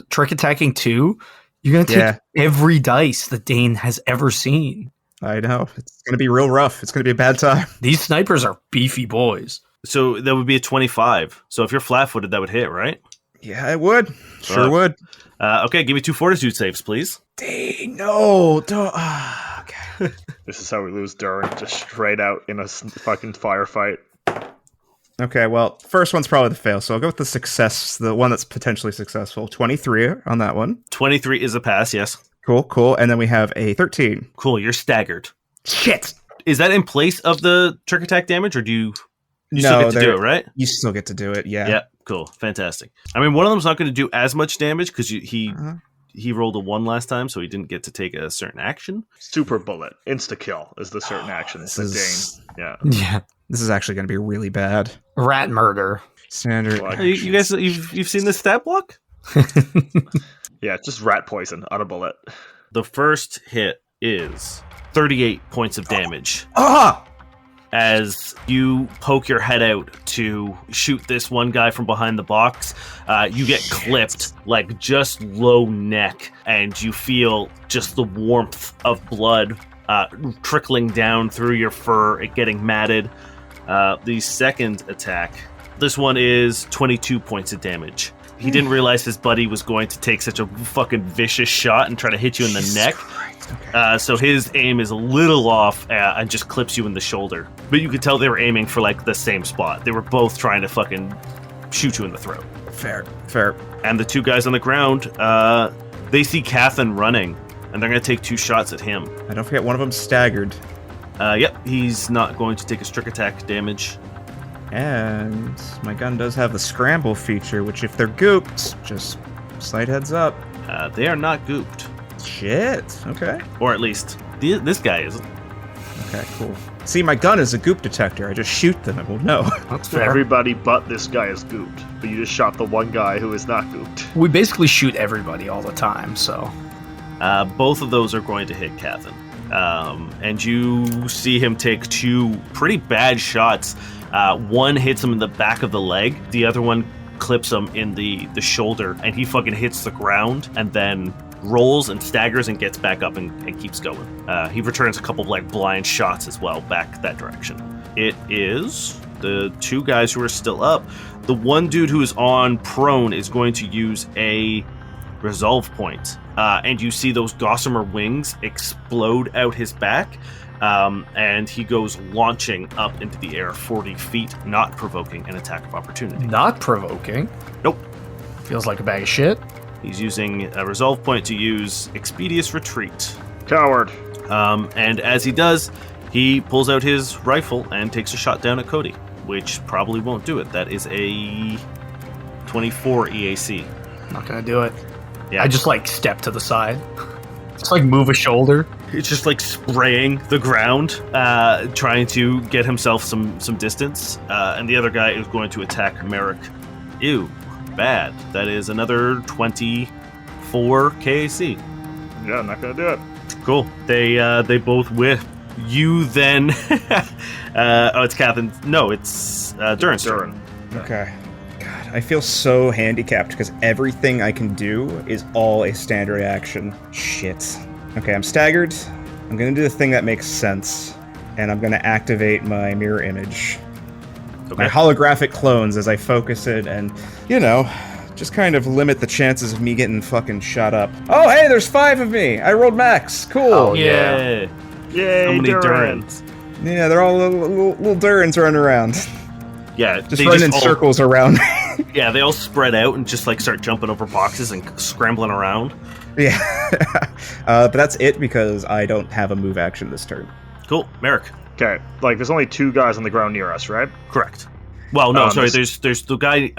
trick attacking too? You're going to take every dice that Dane has ever seen. I know. It's going to be real rough. It's going to be a bad time. These snipers are beefy boys. So that would be a 25. So if you're flat-footed, that would hit, right? Yeah, it would. Sure would. Okay, give me 2 fortitude saves, please. Dang, no. Don't. Okay. This is how we lose Durin, just straight out in a fucking firefight. Okay, well, first one's probably the fail, so I'll go with the success, the one that's potentially successful. 23 on that one. 23 is a pass, yes. Cool. And then we have a 13. Cool, you're staggered. Shit! Is that in place of the trick attack damage, or do you No, still get to do it, right? You still get to do it, yeah. Yeah, cool. Fantastic. I mean, one of them's not going to do as much damage because he rolled a 1 last time, so he didn't get to take a certain action. Super bullet. Insta-kill is the certain action. This The is- Dane. Yeah. This is actually going to be really bad. Rat murder. Standard. Like- Hey, you guys, you've seen this stat block? Yeah, it's just rat poison on a bullet. The first hit is 38 points of damage. Ah! As you poke your head out to shoot this one guy from behind the box, you get clipped, like just low neck, and you feel just the warmth of blood trickling down through your fur, it getting matted. The second attack, this one is 22 points of damage. He didn't realize his buddy was going to take such a fucking vicious shot and try to hit you in the neck. Okay. So his aim is a little off and just clips you in the shoulder. But you could tell they were aiming for like the same spot. They were both trying to fucking shoot you in the throat. Fair. And the 2 guys on the ground, they see Cathin running, and they're going to take 2 shots at him. And don't forget, one of them's staggered. Yep, he's not going to take a strict attack damage. And my gun does have the scramble feature, which if they're gooped, just slight heads up. They are not gooped. Shit. Okay. Or at least, this guy isn't. Okay, cool. See, my gun is a goop detector. I just shoot them and we'll know. That's fair. Everybody but this guy is gooped. But you just shot the one guy who is not gooped. We basically shoot everybody all the time, so... Both of those are going to hit Cathin. And you see him take 2 pretty bad shots. One hits him in the back of the leg. The other one clips him in the shoulder. And he fucking hits the ground and then rolls and staggers and gets back up and keeps going. He returns a couple of like blind shots as well back that direction. It is the 2 guys who are still up. The one dude who is on prone is going to use a resolve point. And you see those gossamer wings explode out his back. and he goes launching up into the air 40 feet, not provoking an attack of opportunity. Not provoking? Nope. Feels like a bag of shit. He's using a resolve point to use Expeditious Retreat. Coward. And as he does, he pulls out his rifle and takes a shot down at Cody, which probably won't do it. That is a 24 EAC. Not gonna do it. Yeah. I just step to the side. Just move a shoulder. It's just spraying the ground, trying to get himself some distance. And the other guy is going to attack Merrick. Ew, bad. That is another 24 KAC. Yeah, I'm not gonna do it. Cool. They both whiff. You then... it's Catherine. No, it's Durin's turn. Okay. God, I feel so handicapped because everything I can do is all a standard action. Shit. Okay, I'm staggered. I'm gonna do the thing that makes sense, and I'm gonna activate my mirror image. Okay. My holographic clones as I focus it and, just kind of limit the chances of me getting fucking shot up. Oh, hey, there's 5 of me! I rolled max. Cool. Oh, yeah. Yay, How many Durin. Durins? Yeah, they're all little Durins running around. Yeah, Just running in circles around. Yeah, they all spread out and just start jumping over boxes and scrambling around. Yeah. But that's it because I don't have a move action this turn. Cool. Merrick. Okay, there's only 2 guys on the ground near us, right? Correct. Well, no, sorry. this- There's the guy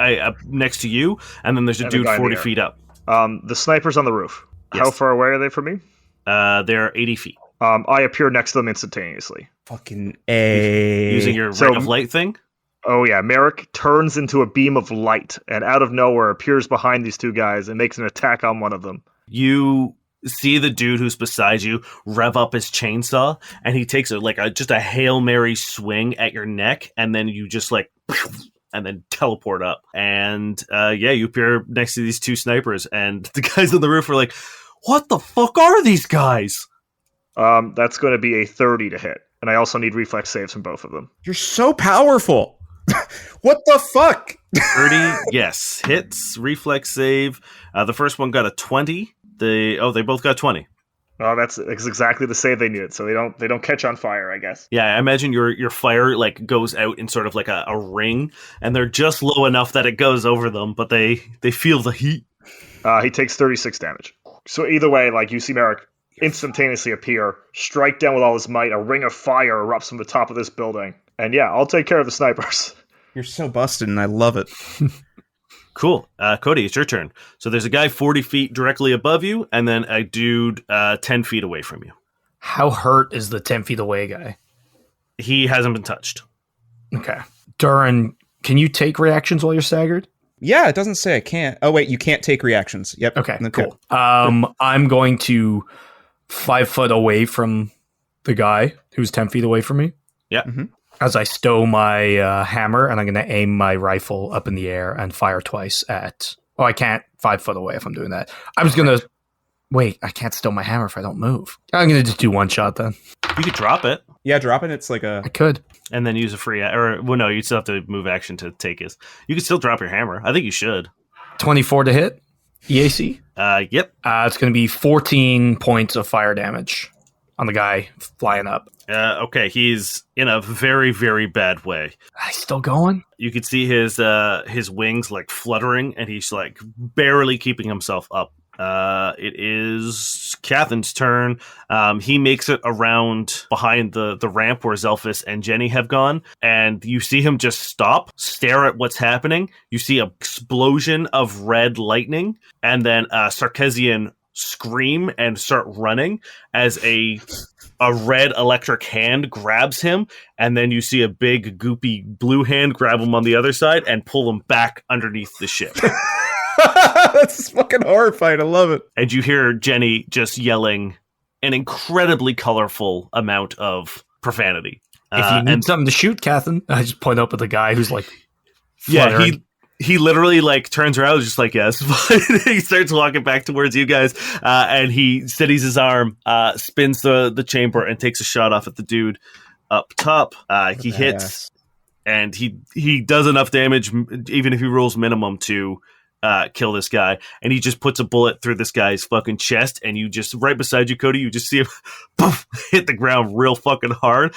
next to you, and then there's a And the dude guy in the 40 air. feet up. The snipers on the roof. Yes. How far away are they from me? They're 80 feet. I appear next to them instantaneously. Fucking A. Using your So- ring of light thing. Oh yeah, Merrick turns into a beam of light and out of nowhere appears behind these 2 guys and makes an attack on one of them. You see the dude who's beside you rev up his chainsaw, and he takes just a Hail Mary swing at your neck, and then you just and then teleport up. And you appear next to these 2 snipers, and the guys on the roof are like, what the fuck are these guys? That's going to be a 30 to hit, and I also need reflex saves from both of them. You're so powerful. What the fuck? 30, yes. Hits, reflex save. The first one got a 20. They both got 20. Oh, that's exactly the save they needed, so they don't catch on fire, I guess. Yeah, I imagine your fire goes out in sort of a ring, and they're just low enough that it goes over them, but they feel the heat. He takes 36 damage. So either way, you see Merrick instantaneously appear, strike down with all his might, a ring of fire erupts from the top of this building. And yeah, I'll take care of the snipers. You're so busted, and I love it. Cool. Cody, it's your turn. So there's a guy 40 feet directly above you, and then a dude 10 feet away from you. How hurt is the 10 feet away guy? He hasn't been touched. Okay. Durin, can you take reactions while you're staggered? Yeah, it doesn't say I can't. Oh, wait, you can't take reactions. Yep. Okay, cool. I'm going to 5 foot away from the guy who's 10 feet away from me. Yeah. Mm-hmm. As I stow my hammer, and I'm going to aim my rifle up in the air and fire twice at... Oh, I can't 5 foot away if I'm doing that. I was going to... Wait, I can't stow my hammer if I don't move. I'm going to just do 1 shot then. You could drop it. Yeah, dropping it's I could. And then use a free... no, you'd still have to move action to take his... You could still drop your hammer. I think you should. 24 to hit. EAC. Yep. It's going to be 14 points of fire damage on the guy flying up. Okay, he's in a very, very bad way. He's still going? You could see his wings fluttering, and he's barely keeping himself up. It is Catherine's turn. He makes it around behind the ramp where Zelphus and Jenny have gone, and you see him just stop, stare at what's happening. You see an explosion of red lightning, and then Sarkeesian scream and start running as a red electric hand grabs him, and then you see a big goopy blue hand grab him on the other side and pull him back underneath the ship. That's fucking horrifying. I love it. And you hear Jenny just yelling an incredibly colorful amount of profanity. If you need something to shoot, Catherine, I just point up at the guy who's fluttering. Yeah, he literally turns around, just yes. He starts walking back towards you guys, and he steadies his arm, spins the chamber, and takes a shot off at the dude up top. He hits, and he does enough damage, even if he rolls minimum, to kill this guy, and he just puts a bullet through this guy's fucking chest, and you just, right beside you, Cody, you just see him poof, hit the ground real fucking hard,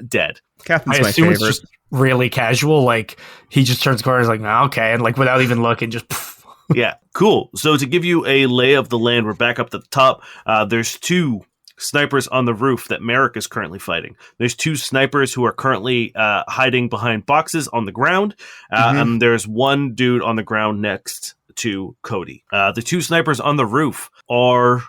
dead. Captain's I my assume favorite. it's just really casual. Like he just turns corners, like okay, and like without even looking, just. Poof. Yeah, cool. So to give you a lay of the land, we're back up to the top. There's 2 snipers on the roof that Merrick is currently fighting. There's 2 snipers who are currently hiding behind boxes on the ground. And there's 1 dude on the ground next to Cody. The 2 snipers on the roof are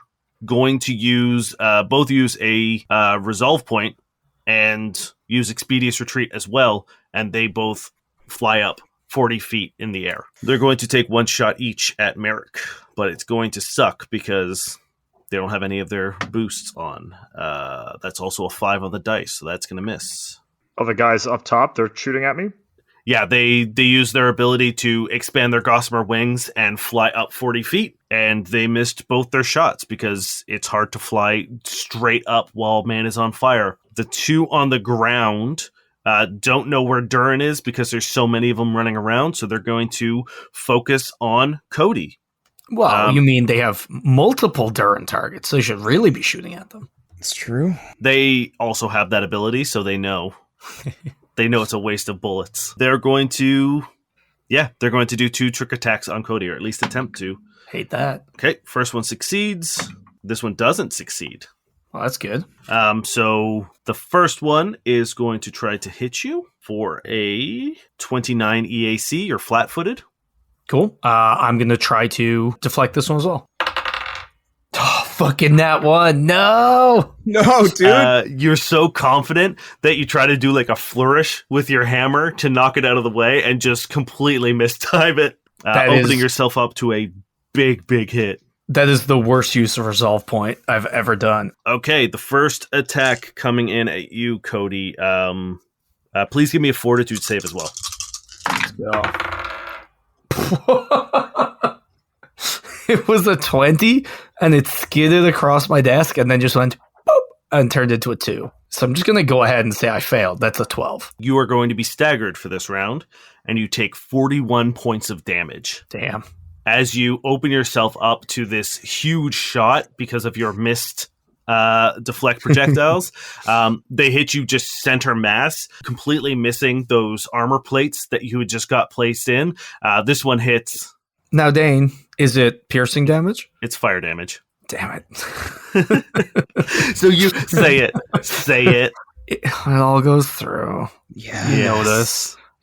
going to use both use a resolve point and use expeditious retreat as well, and they both fly up 40 feet in the air. They're going to take 1 shot each at Merrick, but it's going to suck because they don't have any of their boosts on. That's also a 5 on the dice, so that's going to miss. Oh, the guys up top, they're shooting at me? Yeah, they use their ability to expand their gossamer wings and fly up 40 feet, and they missed both their shots because it's hard to fly straight up while man is on fire. The 2 on the ground don't know where Durin is because there's so many of them running around, so they're going to focus on Cody. Well, you mean they have multiple Durin targets, so they should really be shooting at them. It's true. They also have that ability, so they know. They know it's a waste of bullets. They're going to do 2 trick attacks on Cody, or at least attempt to. Hate that. Okay, first one succeeds. This one doesn't succeed. Well, that's good. So the first one is going to try to hit you for a 29 EAC. You're flat-footed. Cool. I'm going to try to deflect this one as well. Oh, fucking that one. No, dude. You're so confident that you try to do like a flourish with your hammer to knock it out of the way and just completely mistime it, opening yourself up to a big, big hit. That is the worst use of resolve point I've ever done. Okay, the first attack coming in at you, Cody. Please give me a fortitude save as well. It was a 20, and it skidded across my desk and then just went boop and turned into a 2. So I'm just going to go ahead and say I failed. That's a 12. You are going to be staggered for this round, and you take 41 points of damage. Damn. As you open yourself up to this huge shot because of your missed deflect projectiles. They hit you just center mass, completely missing those armor plates that you had just got placed in. This one hits. Now, Dane, is it piercing damage? It's fire damage. Damn it. So you say it. Say it. It all goes through. Yeah.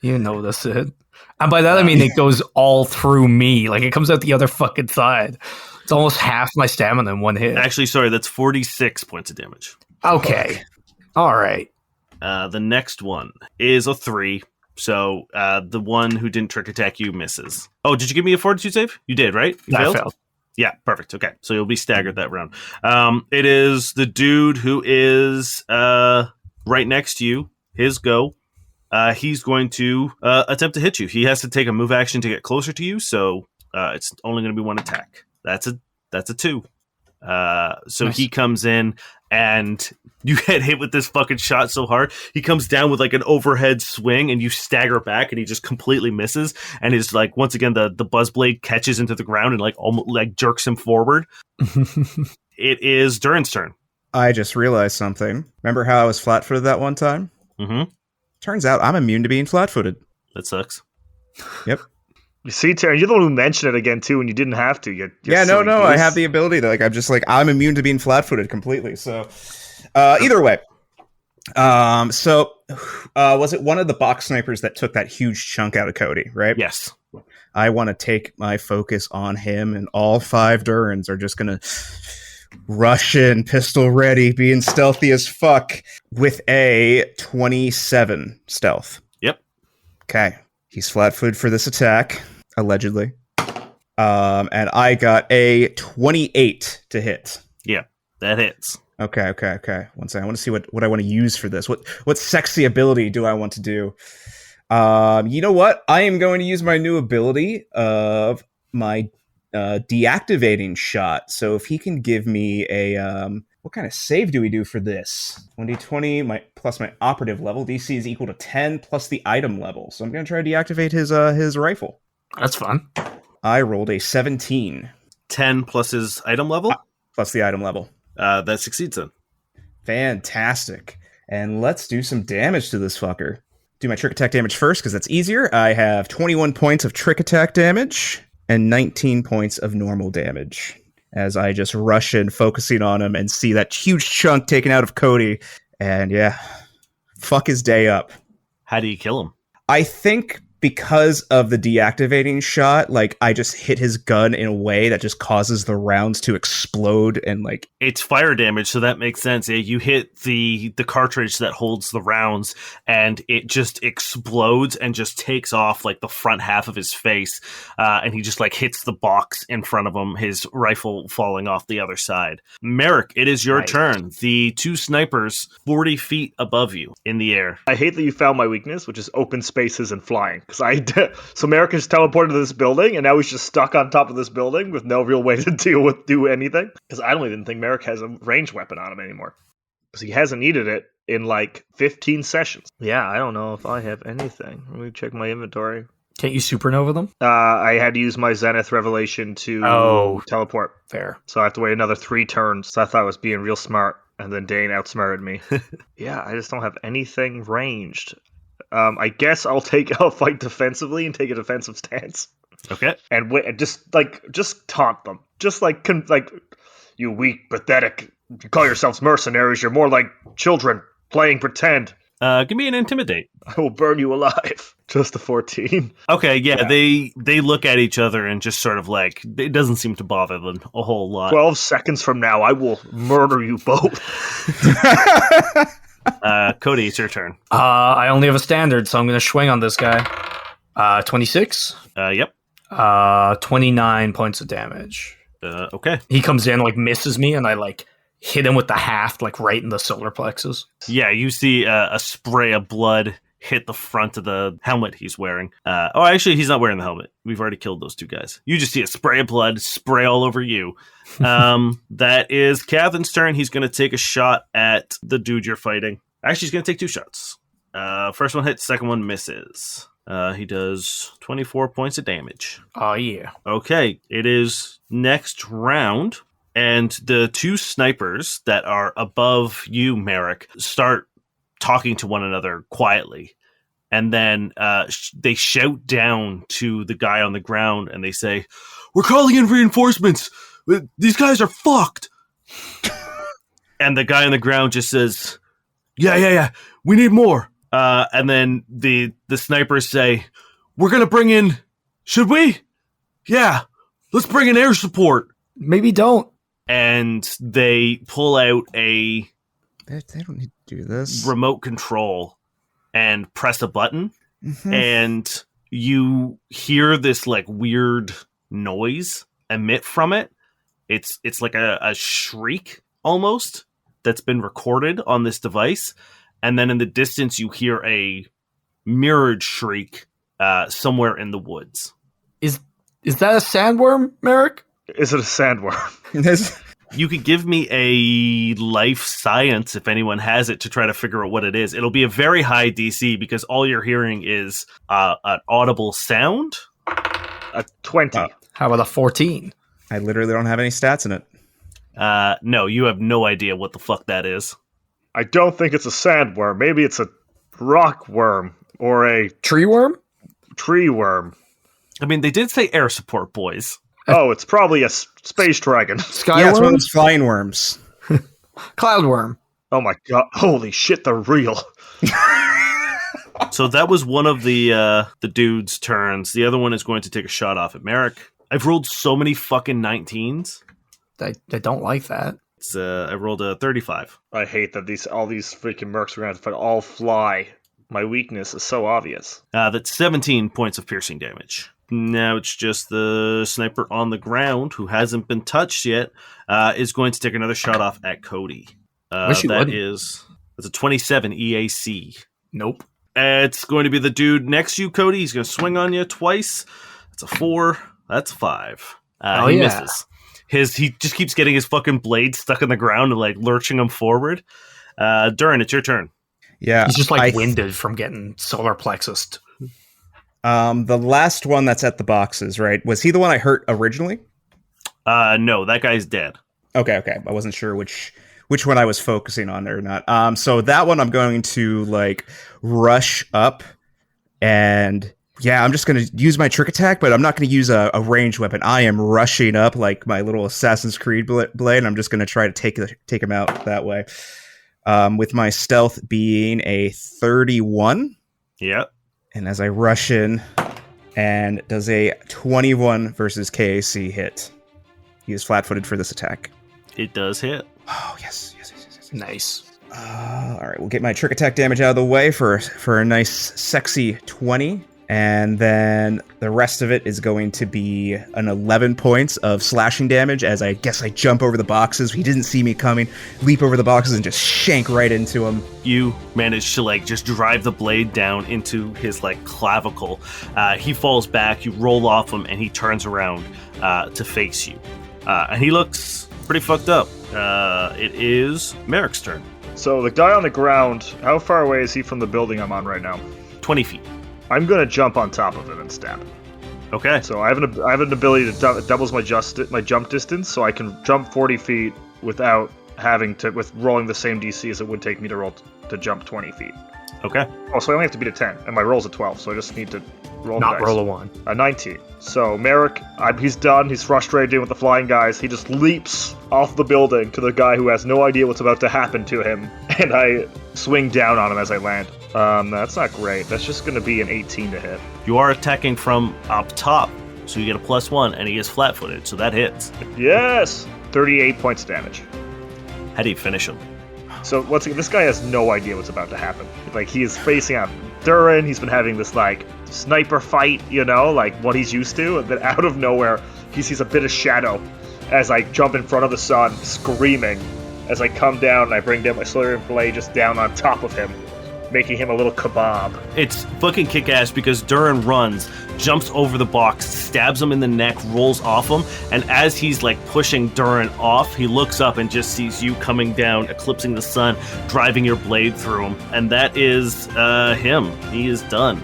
You notice it. And by that, I mean it goes all through me. Like, it comes out the other fucking side. It's almost half my stamina in one hit. Actually, sorry, that's 46 points of damage. Okay. All right. The next one is a 3. So the one who didn't trick attack you misses. Oh, did you give me a fortitude save? You did, right? You failed. Yeah, perfect. Okay, so you'll be staggered that round. It is the dude who is right next to you. His go. He's going to attempt to hit you. He has to take a move action to get closer to you, so it's only going to be 1 attack. That's a 2. So nice. He comes in, and you get hit with this fucking shot so hard. He comes down with like an overhead swing, and you stagger back, and he just completely misses. And is like, once again, the buzz blade catches into the ground and like almost like jerks him forward. It is Durin's turn. I just realized something. Remember how I was flat-footed that one time? Mm-hmm. Turns out I'm immune to being flat-footed. That sucks. Yep. You see, Terry, you're the one who mentioned it again, too, when you didn't have to. No, I have the ability to, I'm immune to being flat-footed completely. So, either way. Was it one of the box snipers that took that huge chunk out of Cody, right? Yes. I want to take my focus on him, and all 5 Durins are just going to rush in, pistol ready, being stealthy as fuck, with a 27 stealth. Yep. Okay. He's flat-footed for this attack, allegedly. And I got a 28 to hit. Yeah, that hits. Okay. One second. I want to see what I want to use for this. What sexy ability do I want to do? You know what? I am going to use my new ability of my deactivating shot. So if he can give me a what kind of save do we do for this? 1d20 plus my operative level. DC is equal to 10 plus the item level. So I'm going to try to deactivate his rifle. That's fun. I rolled a 17. 10 plus his item level? Plus the item level. That succeeds then. Fantastic. And let's do some damage to this fucker. Do my trick attack damage first, because that's easier. I have 21 points of trick attack damage and 19 points of normal damage. As I just rush in, focusing on him, and see that huge chunk taken out of Cody. And yeah, fuck his day up. How do you kill him? I think because of the deactivating shot, like, I just hit his gun in a way that just causes the rounds to explode and, like... It's fire damage, so that makes sense. Yeah, you hit the cartridge that holds the rounds, and it just explodes and just takes off, like, the front half of his face, and he just, like, hits the box in front of him, his rifle falling off the other side. Merrick, it is your turn. The two snipers 40 feet above you in the air. I hate that you found my weakness, which is open spaces and flying. So Merrick has teleported to this building, and now he's just stuck on top of this building with no real way to do anything. Because I don't even think Merrick has a ranged weapon on him anymore. Because he hasn't needed it in like 15 sessions. Yeah, I don't know if I have anything. Let me check my inventory. Can't you supernova them? I had to use my Zenith Revelation to teleport. Fair. So I have to wait another 3 turns. So I thought I was being real smart, and then Dane outsmarted me. Yeah, I just don't have anything ranged. I guess I'll fight defensively and take a defensive stance. Okay. And just taunt them. Just like you weak, pathetic. You call yourselves mercenaries. You're more like children playing pretend. Give me an intimidate. I will burn you alive. Just a 14. Okay, yeah. They look at each other and just sort of like, it doesn't seem to bother them a whole lot. 12 seconds from now, I will murder you both. Cody, it's your turn. I only have a standard, so I'm going to swing on this guy. 26? Yep. 29 points of damage. Okay. He comes in, like, misses me, and I, like, hit him with the haft, like, right in the solar plexus. Yeah, you see a spray of blood hit the front of the helmet he's wearing. Actually, he's not wearing the helmet. We've already killed those two guys. You just see a spray of blood spray all over you. That is Catherine's turn. He's going to take a shot at the dude you're fighting. Actually, he's going to take 2 shots. First one hits, second one misses. He does 24 points of damage. Oh, yeah. Okay, it is next round, and the 2 snipers that are above you, Merrick, start talking to one another quietly. And then they shout down to the guy on the ground, and they say, "We're calling in reinforcements! These guys are fucked!" And the guy on the ground just says, Yeah, we need more. And then the snipers say, "We're going to bring in... Should we? Yeah, let's bring in air support." Maybe don't. And they pull out a... They don't need to do this. Remote control and press a button. Mm-hmm. And you hear this like weird noise emit from it. It's like a shriek almost that's been recorded on this device. And then in the distance, you hear a mirrored shriek somewhere in the woods. Is that a sandworm, Merrick? Is it a sandworm? You could give me a life science, if anyone has it, to try to figure out what it is. It'll be a very high DC because all you're hearing is an audible sound. A 20. How about a 14? I literally don't have any stats in it. No, you have no idea what the fuck that is. I don't think it's a sandworm. Maybe it's a rock worm or a... Tree worm? Tree worm. I mean, they did say air support, boys. Oh, it's probably a space dragon. Sky yeah, worm? it's one of those flying worms. Cloud worm. Oh my god. Holy shit, they're real. So that was one of the dude's turns. The other one is going to take a shot off at Merrick. I've rolled so many fucking 19s. I don't like that. I rolled a 35. I hate that all these freaking mercs are going to have to fight all fly. My weakness is so obvious. That's 17 points of piercing damage. Now it's just the sniper on the ground who hasn't been touched yet is going to take another shot off at Cody. That's a 27 EAC. Nope. It's going to be the dude next to you, Cody. He's going to swing on you twice. That's a 4. That's a 5. He misses. He just keeps getting his fucking blade stuck in the ground and like lurching him forward. Durin, it's your turn. Yeah, he's just like winded from getting solar plexused. The last one that's at the boxes, right? Was he the one I hurt originally? No, that guy's dead. Okay. I wasn't sure which one I was focusing on or not. So that one I'm going to like rush up, and yeah, I'm just going to use my trick attack, but I'm not going to use a ranged weapon. I am rushing up like my little Assassin's Creed blade, and I'm just going to try to take him out that way. With my stealth being a 31. Yep. And as I rush in, and does a 21 versus KAC hit. He is flat-footed for this attack. It does hit. Oh, yes. Nice. All right, we'll get my trick attack damage out of the way for a nice, sexy 20. And then the rest of it is going to be an 11 points of slashing damage as I guess I jump over the boxes. He didn't see me coming, leap over the boxes and just shank right into him. You manage to like just drive the blade down into his like clavicle. He falls back, you roll off him, and he turns around to face you. And he looks pretty fucked up. It is Merrick's turn. So the guy on the ground, how far away is he from the building I'm on right now? 20 feet. I'm gonna jump on top of him and stab him. Okay. So I have an ability to doubles my jump distance, so I can jump 40 feet without having to with rolling the same DC as it would take me to jump 20 feet. Okay. Oh, so I only have to beat a 10, and my roll's a 12, so I just need to roll Not the dice. roll a 1. A 19. So Merrick, he's done. He's frustrated with the flying guys. He just leaps off the building to the guy who has no idea what's about to happen to him, and I swing down on him as I land. That's not great. That's just going to be an 18 to hit. You are attacking from up top, so you get a +1, and he is flat-footed, so that hits. Yes! 38 points damage. How do you finish him? So once again, this guy has no idea what's about to happen. Like, he is facing out Durin. He's been having this like sniper fight, like what he's used to, and then out of nowhere, he sees a bit of shadow as I jump in front of the sun, screaming. As I come down, and I bring down my Solarian blade just down on top of him, making him a little kebab. It's fucking kick-ass because Durin runs, jumps over the box, stabs him in the neck, rolls off him, and as he's like pushing Durin off, he looks up and just sees you coming down, eclipsing the sun, driving your blade through him, and that is him. He is done.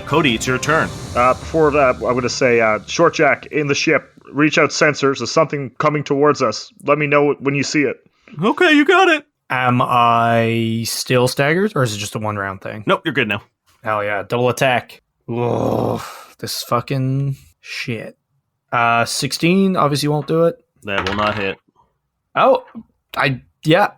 Cody, it's your turn. Before that, I'm going to say, Short Jack, in the ship, reach out sensors. There's something coming towards us. Let me know when you see it. Okay, you got it. Am I still staggered, or is it just a 1-round thing? Nope, you're good now. Hell yeah, double attack. Ugh, this fucking shit. 16 obviously won't do it. That will not hit. Oh,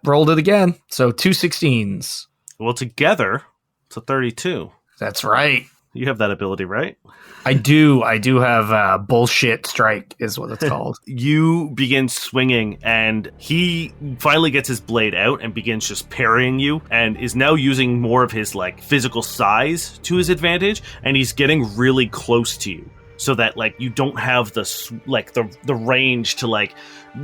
rolled it again. So 2 16s. Well, together, it's a 32. That's right. You have that ability, right? I do have bullshit strike is what it's called. You begin swinging, and he finally gets his blade out and begins just parrying you, and is now using more of his like physical size to his advantage, and he's getting really close to you, so that like you don't have the range to like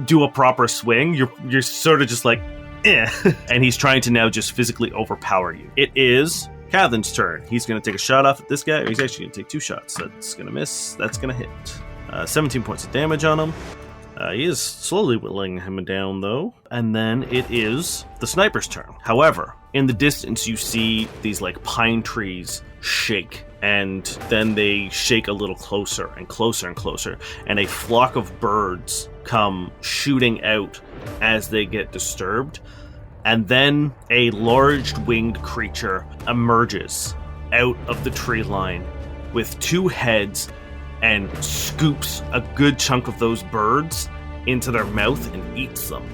do a proper swing. You're sort of just like, and he's trying to now just physically overpower you. It is Cathan's turn. He's going to take a shot off at this guy. He's actually going to take 2 shots. That's going to miss. That's going to hit. 17 points of damage on him. He is slowly whittling him down, though. And then it is the sniper's turn. However, in the distance, you see these like pine trees shake. And then they shake a little closer and closer and closer. And a flock of birds come shooting out as they get disturbed. And then a large winged creature emerges out of the tree line with 2 heads and scoops a good chunk of those birds into their mouth and eats them.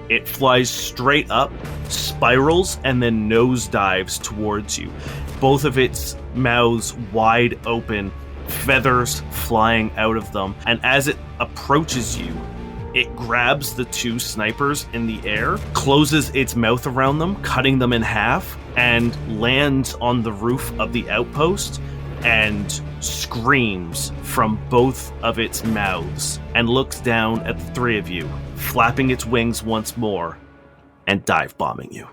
It flies straight up, spirals, and then nosedives towards you. Both of its mouths wide open, feathers flying out of them. And as it approaches you, it grabs the 2 snipers in the air, closes its mouth around them, cutting them in half, and lands on the roof of the outpost and screams from both of its mouths and looks down at the 3 of you, flapping its wings once more and dive bombing you.